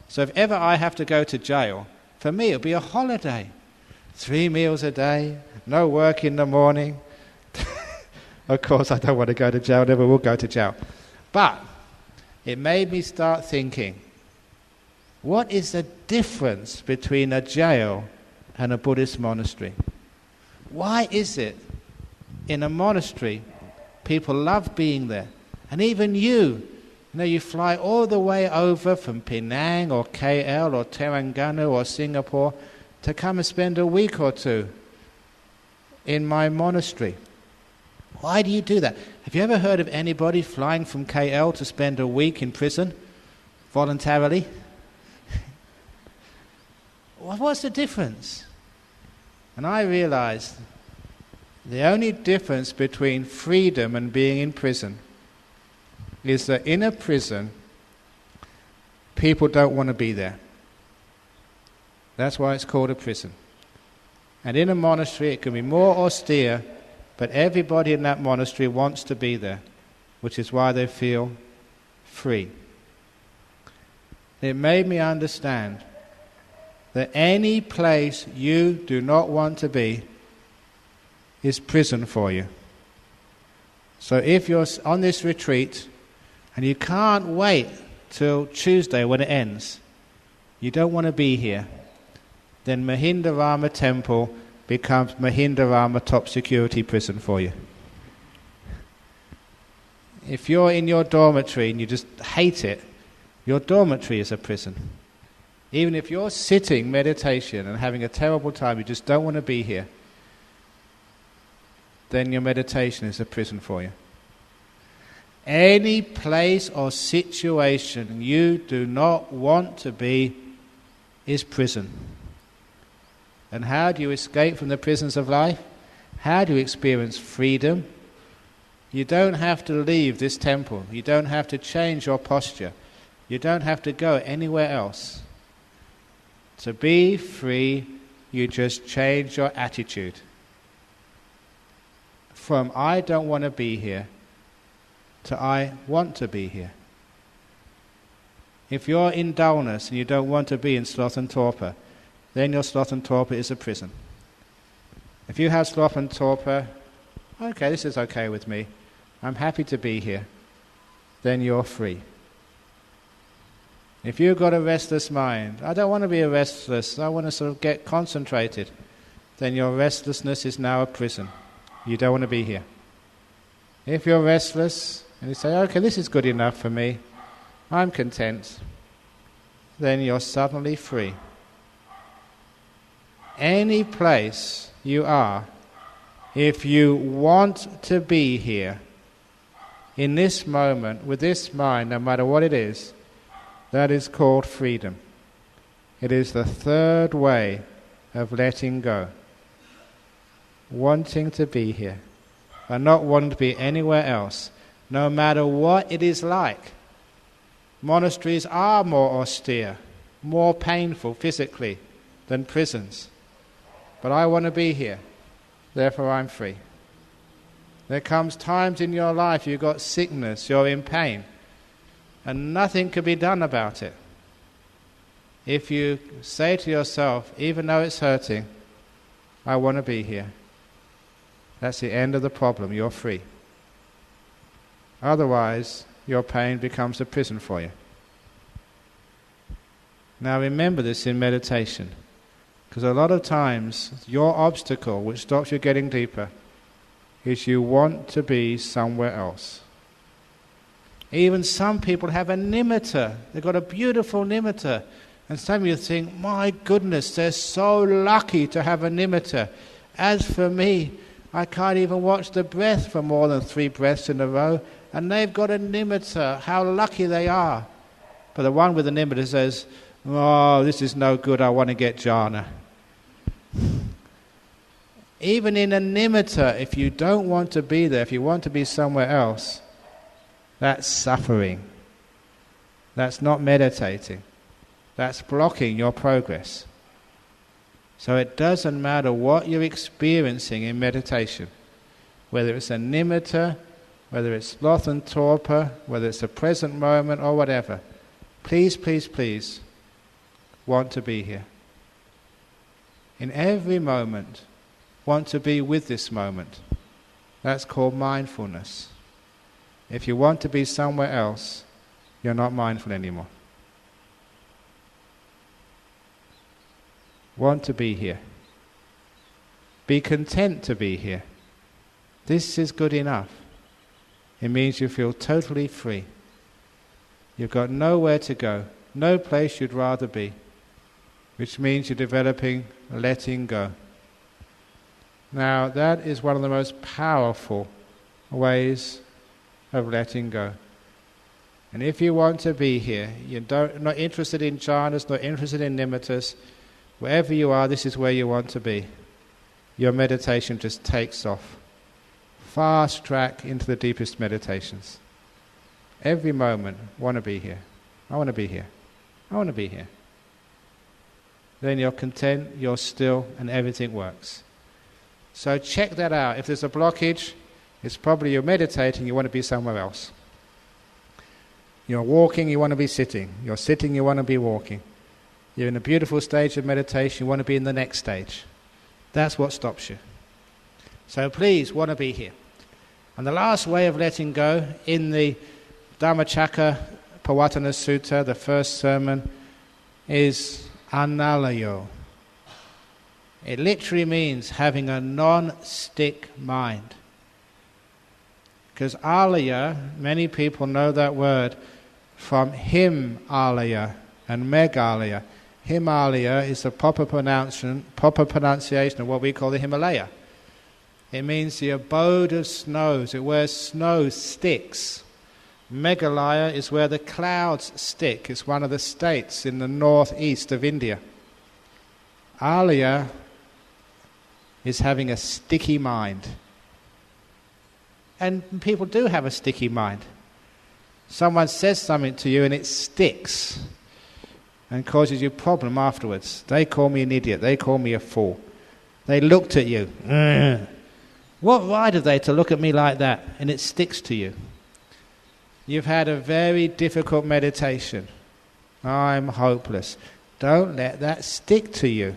So if ever I have to go to jail, for me it'll be a holiday. 3 meals a day, no work in the morning. Of course, I don't want to go to jail, never will go to jail. But it made me start thinking, what is the difference between a jail and a Buddhist monastery? Why is it in a monastery people love being there? And even you fly all the way over from Penang or KL or Terengganu or Singapore to come and spend a week or two in my monastery. Why do you do that? Have you ever heard of anybody flying from KL to spend a week in prison voluntarily? What's the difference? And I realized the only difference between freedom and being in prison is that in a prison, people don't want to be there. That's why it's called a prison. And in a monastery, it can be more austere, but everybody in that monastery wants to be there, which is why they feel free. It made me understand that any place you do not want to be is prison for you. So if you're on this retreat and you can't wait till Tuesday when it ends, you don't want to be here, then Mahindarama Temple becomes Mahindarama top security prison for you. If you're in your dormitory and you just hate it, your dormitory is a prison. Even if you're sitting meditation and having a terrible time, you just don't want to be here, then your meditation is a prison for you. Any place or situation you do not want to be is prison. And how do you escape from the prisons of life? How do you experience freedom? You don't have to leave this temple. You don't have to change your posture. You don't have to go anywhere else. To be free, you just change your attitude. From I don't want to be here to I want to be here. If you're in dullness and you don't want to be in sloth and torpor, then your sloth and torpor is a prison. If you have sloth and torpor, okay, this is okay with me, I'm happy to be here, then you're free. If you've got a restless mind, I don't want to be restless, I want to sort of get concentrated, then your restlessness is now a prison. You don't want to be here. If you're restless and you say, okay, this is good enough for me, I'm content, then you're suddenly free. Any place you are, if you want to be here, in this moment, with this mind, no matter what it is, that is called freedom. It is the third way of letting go. Wanting to be here, and not wanting to be anywhere else, no matter what it is like. Monasteries are more austere, more painful physically than prisons. But I want to be here, therefore I'm free. There comes times in your life you've got sickness, you're in pain, and nothing can be done about it. If you say to yourself, even though it's hurting, I want to be here, that's the end of the problem, you're free. Otherwise, your pain becomes a prison for you. Now remember this in meditation, because a lot of times your obstacle, which stops you getting deeper, is you want to be somewhere else. Even some people have a nimitta. They've got a beautiful nimitta. And some of you think, my goodness, they're so lucky to have a nimitta. As for me, I can't even watch the breath for more than 3 breaths in a row, and they've got a nimitta. How lucky they are. But the one with the nimitta says, oh, this is no good, I want to get jhana. Even in a nimitta, if you don't want to be there, if you want to be somewhere else, that's suffering. That's not meditating. That's blocking your progress. So it doesn't matter what you're experiencing in meditation, whether it's a nimitta, whether it's sloth and torpor, whether it's a present moment or whatever. Please, please, please, want to be here. In every moment, want to be with this moment. That's called mindfulness. If you want to be somewhere else, you're not mindful anymore. Want to be here. Be content to be here. This is good enough. It means you feel totally free. You've got nowhere to go, no place you'd rather be, which means you're developing letting go. Now, that is one of the most powerful ways of letting go. And if you want to be here, you're not interested in jhanas, not interested in nimittas, wherever you are, this is where you want to be. Your meditation just takes off. Fast track into the deepest meditations. Every moment, want to be here. I want to be here. I want to be here. Then you're content, you're still, and everything works. So check that out. If there's a blockage, it's probably you're meditating, you want to be somewhere else. You're walking, you want to be sitting. You're sitting, you want to be walking. You're in a beautiful stage of meditation, you want to be in the next stage. That's what stops you. So please, want to be here. And the last way of letting go, in the Dhammacakka Pavattana Sutta, the first sermon, is analayo. It literally means having a non-stick mind. Because alaya, many people know that word from Himalaya and Meghalaya. Himalaya is the proper pronunciation of what we call the Himalaya. It means the abode of snows. It where snow sticks. Meghalaya is where the clouds stick. It's one of the states in the northeast of India. Alaya is having a sticky mind. And people do have a sticky mind. Someone says something to you and it sticks and causes you problem afterwards. They call me an idiot. They call me a fool. They looked at you. What right have they to look at me like that? And it sticks to you. You've had a very difficult meditation. I'm hopeless. Don't let that stick to you.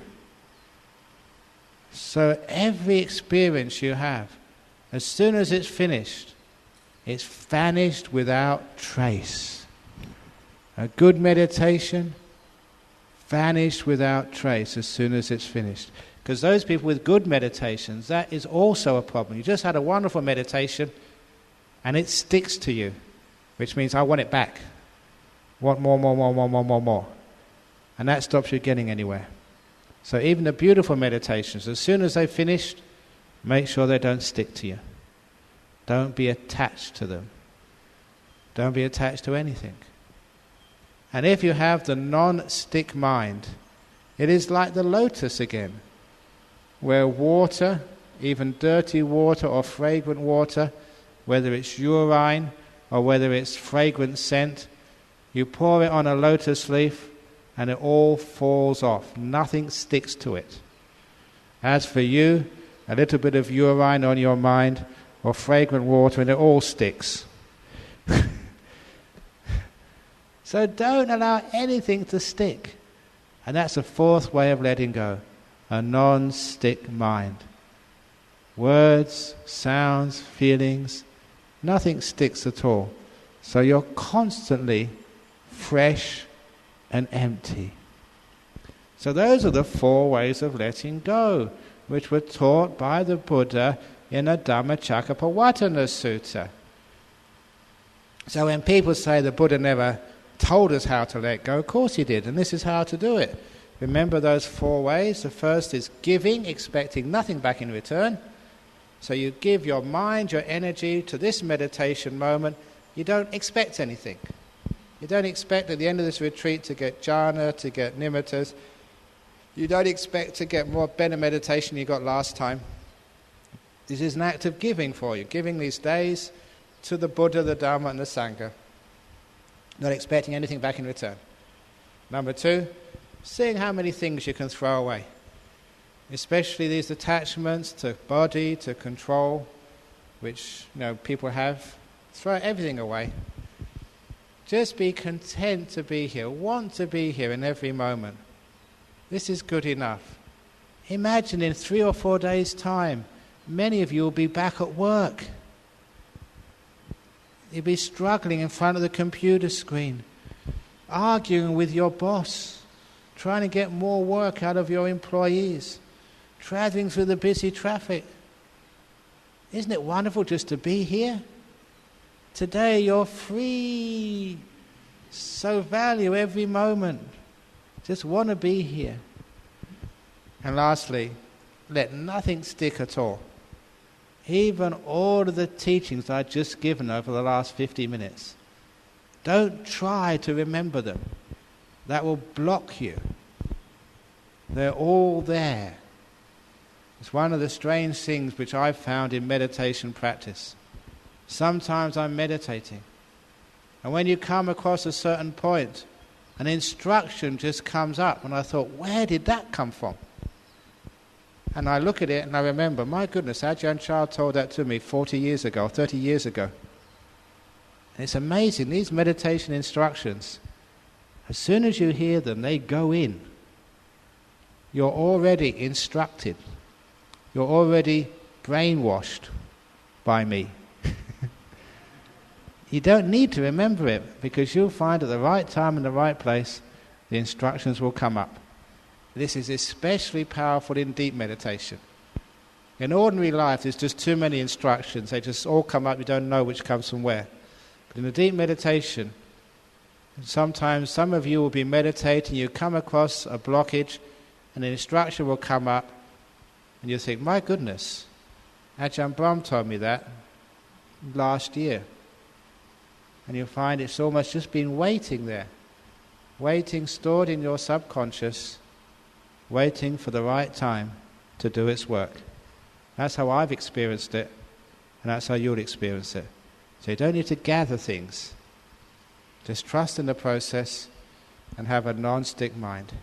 So every experience you have, as soon as it's finished, it's vanished without trace. A good meditation, vanished without trace as soon as it's finished. Because those people with good meditations, that is also a problem. You just had a wonderful meditation and it sticks to you, which means I want it back. Want more. And that stops you getting anywhere. So even the beautiful meditations, as soon as they've finished, make sure they don't stick to you. Don't be attached to them. Don't be attached to anything. And if you have the non-stick mind, It is like the lotus again, where water, even dirty water or fragrant water, whether it's urine or whether it's fragrant scent, you pour it on a lotus leaf and it all falls off. Nothing sticks to it. As for you, a little bit of urine on your mind or fragrant water and it all sticks. So don't allow anything to stick. And that's the fourth way of letting go, a non-stick mind. Words, sounds, feelings, nothing sticks at all. So you're constantly fresh and empty. So those are the 4 ways of letting go, which were taught by the Buddha in the Dhammacakkappavattana Sutta. So when people say the Buddha never told us how to let go, of course he did, and this is how to do it. Remember those 4 ways? The first is giving, expecting nothing back in return. So you give your mind, your energy to this meditation moment. You don't expect anything. You don't expect at the end of this retreat to get jhana, to get nimittas. You don't expect to get more better meditation you got last time. This is an act of giving for you, giving these days to the Buddha, the Dhamma and the Sangha. Not expecting anything back in return. Number 2, seeing how many things you can throw away. Especially these attachments to body, to control, which people have. Throw everything away. Just be content to be here. Want to be here in every moment. This is good enough. Imagine in 3 or 4 days' time, many of you will be back at work. You'll be struggling in front of the computer screen, arguing with your boss, trying to get more work out of your employees, travelling through the busy traffic. Isn't it wonderful just to be here? Today you're free, so value every moment. Just want to be here. And lastly, let nothing stick at all. Even all of the teachings I've just given over the last 50 minutes. Don't try to remember them. That will block you. They're all there. It's one of the strange things which I've found in meditation practice. Sometimes I'm meditating, and when you come across a certain point, an instruction just comes up, and I thought, where did that come from? And I look at it and I remember, my goodness, Ajahn Chah told that to me 40 years ago, 30 years ago. And it's amazing, these meditation instructions, as soon as you hear them, they go in. You're already instructed. You're already brainwashed by me. You don't need to remember it, because you'll find at the right time and the right place, the instructions will come up. This is especially powerful in deep meditation. In ordinary life, there's just too many instructions. They just all come up, you don't know which comes from where. But in a deep meditation, sometimes some of you will be meditating, you come across a blockage, and an instruction will come up, and you think, my goodness, Ajahn Brahm told me that last year. And you'll find it's almost just been waiting there. Waiting, stored in your subconscious, waiting for the right time to do its work. That's how I've experienced it, and that's how you'll experience it. So you don't need to gather things. Just trust in the process and have a non-stick mind.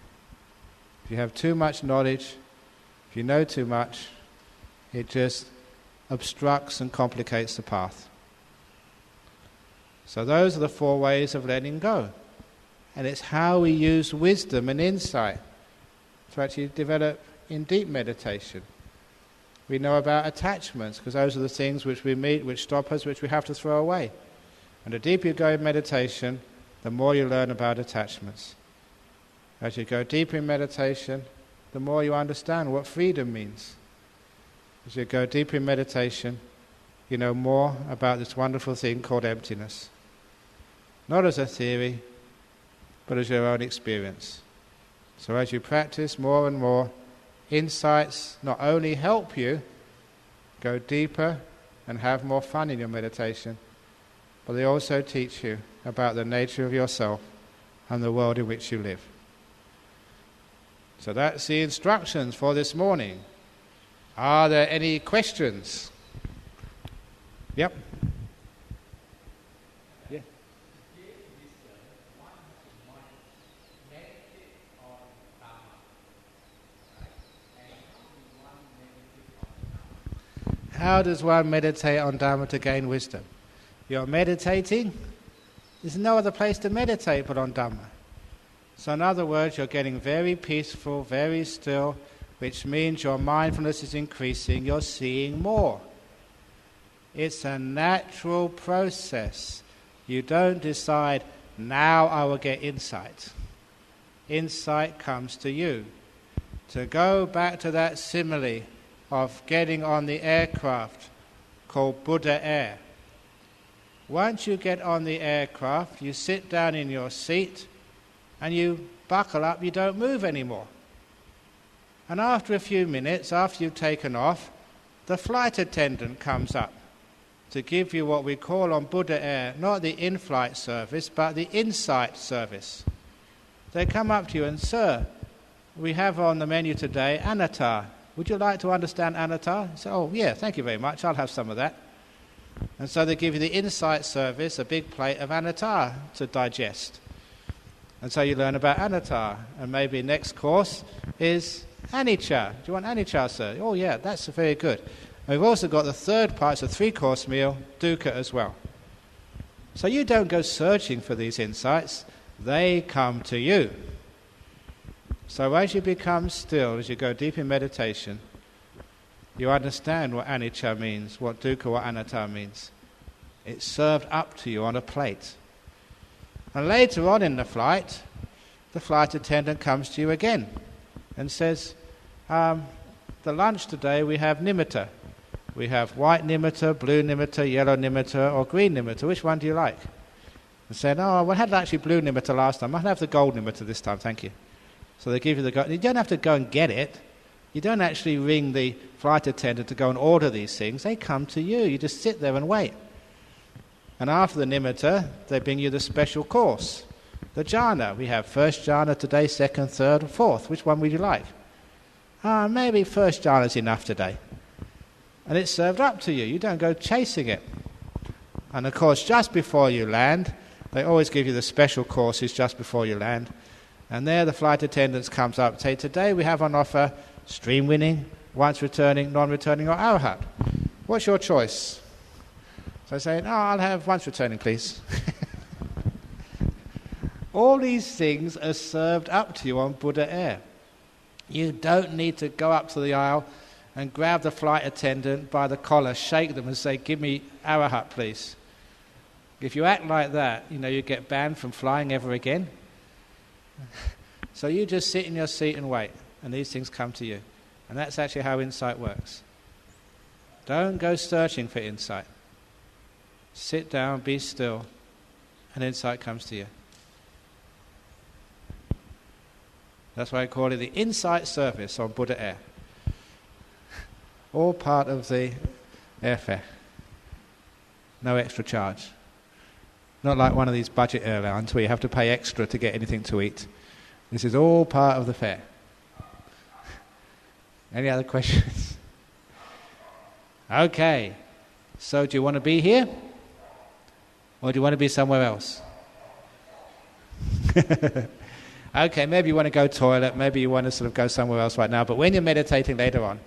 If you have too much knowledge, if you know too much, it just obstructs and complicates the path. So those are the 4 ways of letting go. And it's how we use wisdom and insight to actually develop in deep meditation. We know about attachments, because those are the things which we meet, which stop us, which we have to throw away. And the deeper you go in meditation, the more you learn about attachments. As you go deeper in meditation, the more you understand what freedom means. As you go deeper in meditation, you know more about this wonderful thing called emptiness. Not as a theory, but as your own experience. So as you practice more and more, insights not only help you go deeper and have more fun in your meditation, but they also teach you about the nature of yourself and the world in which you live. So that's the instructions for this morning. Are there any questions? Yep. Yeah. How does one meditate on Dhamma to gain wisdom? You're meditating. There's no other place to meditate but on Dhamma. So in other words, you're getting very peaceful, very still, which means your mindfulness is increasing, you're seeing more. It's a natural process. You don't decide, now I will get insight. Insight comes to you. To go back to that simile of getting on the aircraft called Buddha Air. Once you get on the aircraft, you sit down in your seat and you buckle up, you don't move anymore. And after a few minutes, after you've taken off, the flight attendant comes up to give you what we call on Buddha Air, not the in-flight service, but the insight service. They come up to you and, sir, we have on the menu today anatta. Would you like to understand anatta? You say, oh yeah, thank you very much, I'll have some of that. And so they give you the insight service, a big plate of anatta to digest. And so you learn about anatta, and maybe next course is anicca. Do you want anicca, sir? Oh yeah, that's very good. And we've also got the third part, it's a 3-course meal, dukkha as well. So you don't go searching for these insights, they come to you. So as you become still, as you go deep in meditation, you understand what anicca means, what dukkha, what anatta means. It's served up to you on a plate. And later on in the flight attendant comes to you again and says, the lunch today we have nimitta. We have white nimitta, blue nimitta, yellow nimitta, or green nimitta. Which one do you like? And said, oh, we had actually blue nimitta last time. I'll have the gold nimitta this time, thank you. So they give you the gold. You don't have to go and get it. You don't actually ring the flight attendant to go and order these things. They come to you. You just sit there and wait. And after the nimitta, they bring you the special course, the jhana. We have first jhana today, second, third, fourth. Which one would you like? Maybe first jhana is enough today. And it's served up to you. You don't go chasing it. And of course, just before you land, they always give you the special courses just before you land. And there the flight attendants comes up and say, today we have on offer stream winning, once returning, non-returning, or arahat. What's your choice? So I say, no, I'll have once returning, please. All these things are served up to you on Buddha Air. You don't need to go up to the aisle and grab the flight attendant by the collar, shake them and say, give me arahat, please. If you act like that, you get banned from flying ever again. So you just sit in your seat and wait, and these things come to you. And that's actually how insight works. Don't go searching for insight. Sit down, be still, and insight comes to you. That's why I call it the insight service on Buddha Air. All part of the airfare. No extra charge. Not like one of these budget airlines where you have to pay extra to get anything to eat. This is all part of the fare. Any other questions? Okay. So do you want to be here? Or do you want to be somewhere else? Okay, maybe you want to go toilet, maybe you want to sort of go somewhere else right now, but when you're meditating later on,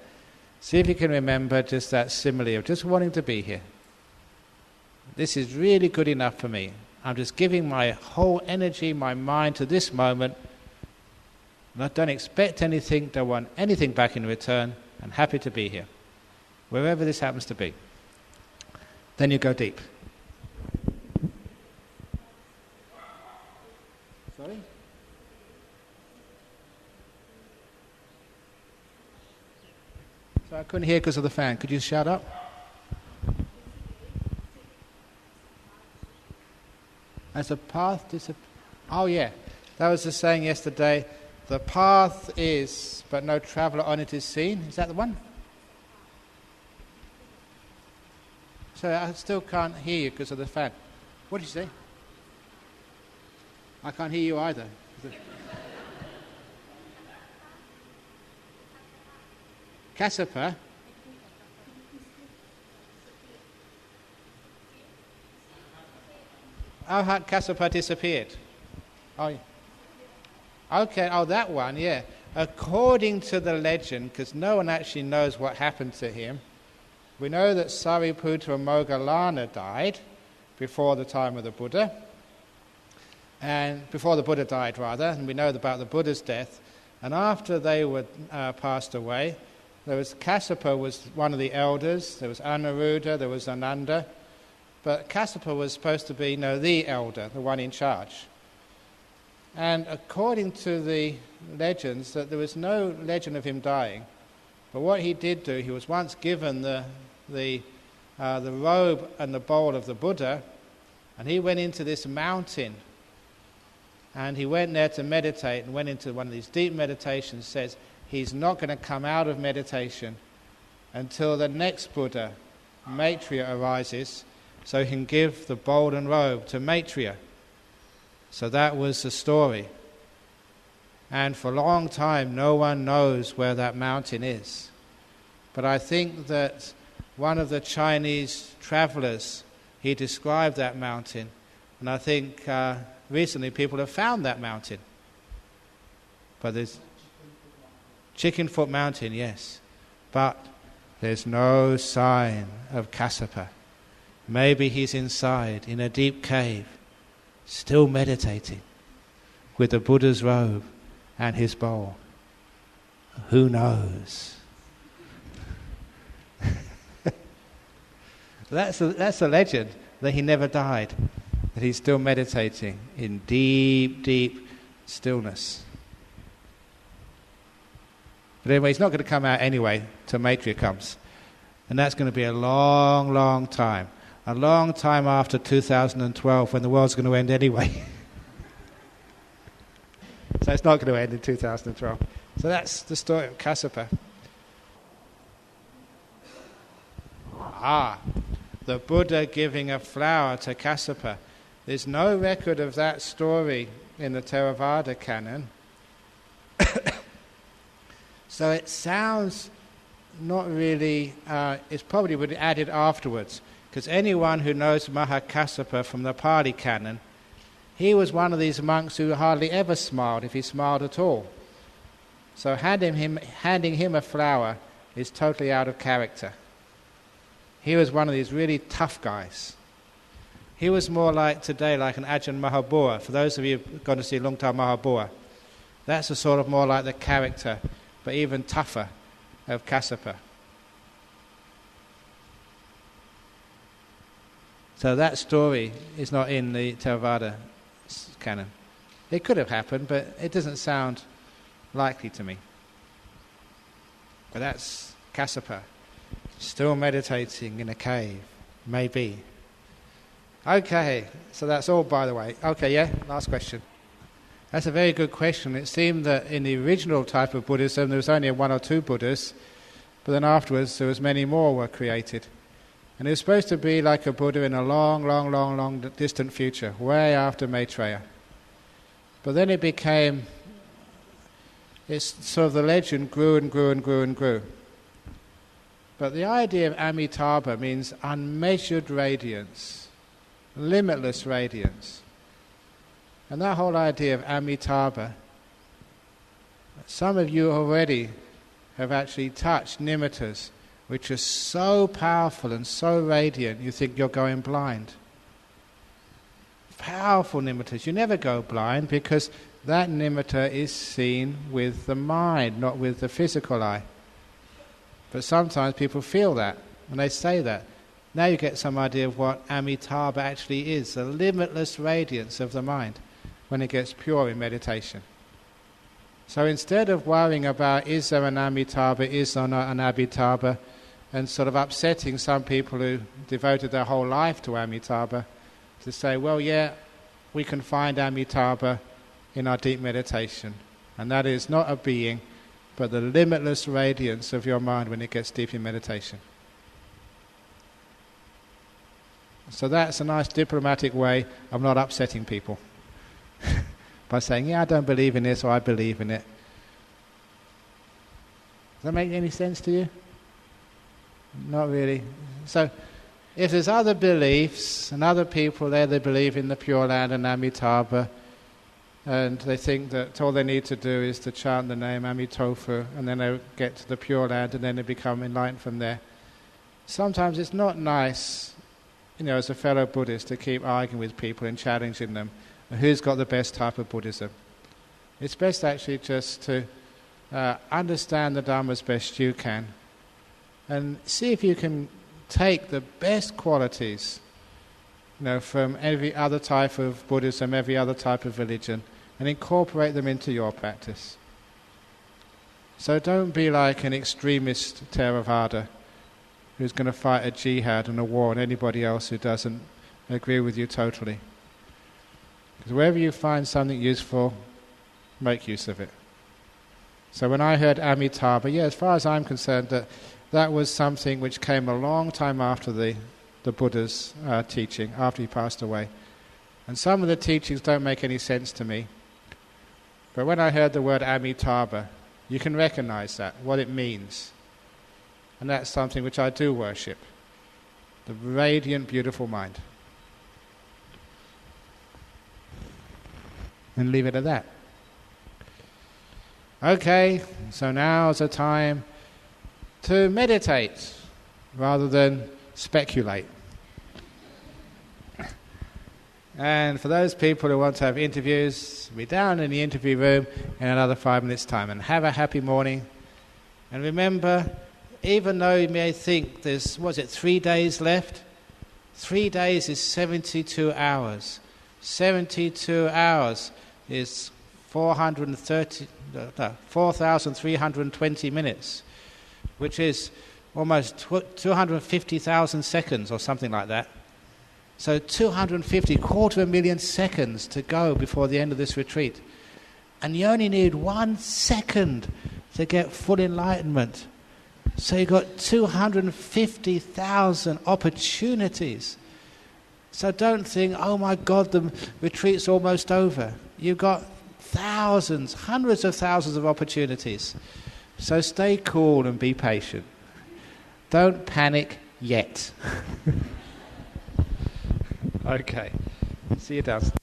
see if you can remember just that simile of just wanting to be here. This is really good enough for me. I'm just giving my whole energy, my mind to this moment. And I don't expect anything, don't want anything back in return. I'm happy to be here, wherever this happens to be. Then you go deep. Sorry? So I couldn't hear because of the fan. Could you shout up? As a path disappears. Oh yeah, that was the saying yesterday. The path is, but no traveller on it is seen. Is that the one? So I still can't hear you because of the fan. What did you say? I can't hear you either. Kassapa. Oh, Kassapa disappeared. Oh, yeah. Okay, oh, that one, yeah. According to the legend, because no one actually knows what happened to him, we know that Sariputta and Moggallana died before the time of the Buddha, and before the Buddha died, rather, and we know about the Buddha's death. And after they were passed away, there was Kassapa was one of the elders, there was Anuruddha, there was Ananda, but Kassapa was supposed to be, the elder, the one in charge. And according to the legends, that there was no legend of him dying, but what he did do, he was once given the robe and the bowl of the Buddha, and he went into this mountain, and he went there to meditate, and went into one of these deep meditations. Says he's not going to come out of meditation until the next Buddha, Maitreya, arises, so he can give the bowl and robe to Maitreya. So that was the story. And for a long time, no one knows where that mountain is. But I think that one of the Chinese travelers, he described that mountain. And I think recently people have found that mountain. But there's Chicken Foot Mountain, yes. But there's no sign of Kassapa. Maybe he's inside in a deep cave, still meditating with the Buddha's robe and his bowl. Who knows? That's a legend, that he never died, that he's still meditating in deep, deep stillness. But anyway, he's not going to come out anyway till Maitreya comes. And that's going to be a long, long time. A long time after 2012, when the world's going to end anyway. So it's not going to end in 2012. So that's the story of Kassapa. The Buddha giving a flower to Kassapa. There's no record of that story in the Theravada canon. So it sounds not really, it's probably would be added afterwards. Because anyone who knows Mahakassapa from the Pali canon, he was one of these monks who hardly ever smiled, if he smiled at all. So handing him a flower is totally out of character. He was one of these really tough guys. He was more like today, like an Ajahn Mahabua. For those of you who've gone to see Lungta Mahabua, that's a sort of more like the character, but even tougher, of Kassapa. So that story is not in the Theravada canon. It could have happened, but it doesn't sound likely to me. But that's Kassapa, still meditating in a cave, maybe. Okay, so that's all, by the way. Okay, yeah, last question. That's a very good question. It seemed that in the original type of Buddhism there was only one or two Buddhas, but then afterwards there was many more were created. And it was supposed to be like a Buddha in a long, long, long, long distant future, way after Maitreya. But then it became, it's sort of the legend grew and grew and grew and grew. But the idea of Amitabha means unmeasured radiance, limitless radiance. And that whole idea of Amitabha, some of you already have actually touched nimittas, which are so powerful and so radiant, you think you're going blind. Powerful nimittas. You never go blind because that nimitta is seen with the mind, not with the physical eye. But sometimes people feel that, and they say that. Now you get some idea of what Amitabha actually is, the limitless radiance of the mind when it gets pure in meditation. So instead of worrying about is there an Amitabha, is there not an Amitabha, and sort of upsetting some people who devoted their whole life to Amitabha, to say, well, yeah, we can find Amitabha in our deep meditation. And that is not a being, but the limitless radiance of your mind when it gets deep in meditation. So that's a nice diplomatic way of not upsetting people. By saying, yeah, I don't believe in this, or I believe in it. that make any sense to you? Not really. So, if there's other beliefs and other people there, they believe in the Pure Land and Amitabha, and they think that all they need to do is to chant the name Amitofu, and then they get to the Pure Land, and then they become enlightened from there. Sometimes it's not nice, as a fellow Buddhist, to keep arguing with people and challenging them. Who's got the best type of Buddhism? It's best actually just to understand the Dhamma as best you can, and see if you can take the best qualities, from every other type of Buddhism, every other type of religion, and incorporate them into your practice. So don't be like an extremist Theravada who's going to fight a jihad and a war on anybody else who doesn't agree with you totally. Because wherever you find something useful, make use of it. So when I heard Amitabha, as far as I'm concerned, that was something which came a long time after the Buddha's teaching, after he passed away. And some of the teachings don't make any sense to me. But when I heard the word Amitabha, you can recognize that, what it means. And that's something which I do worship. The radiant, beautiful mind. And leave it at that. Okay, so now's the time to meditate rather than speculate. And for those people who want to have interviews, be down in the interview room in another 5 minutes' time. And have a happy morning. And remember, even though you may think there's, 3 days left? 3 days is 72 hours. 72 hours is 4,320 minutes, which is almost 250,000 seconds or something like that. So 250,000 seconds to go before the end of this retreat. And you only need 1 second to get full enlightenment. So you've got 250,000 opportunities. So don't think, oh my God, the retreat's almost over. You've got thousands, hundreds of thousands of opportunities. So stay cool and be patient. Don't panic yet. Okay. See you downstairs.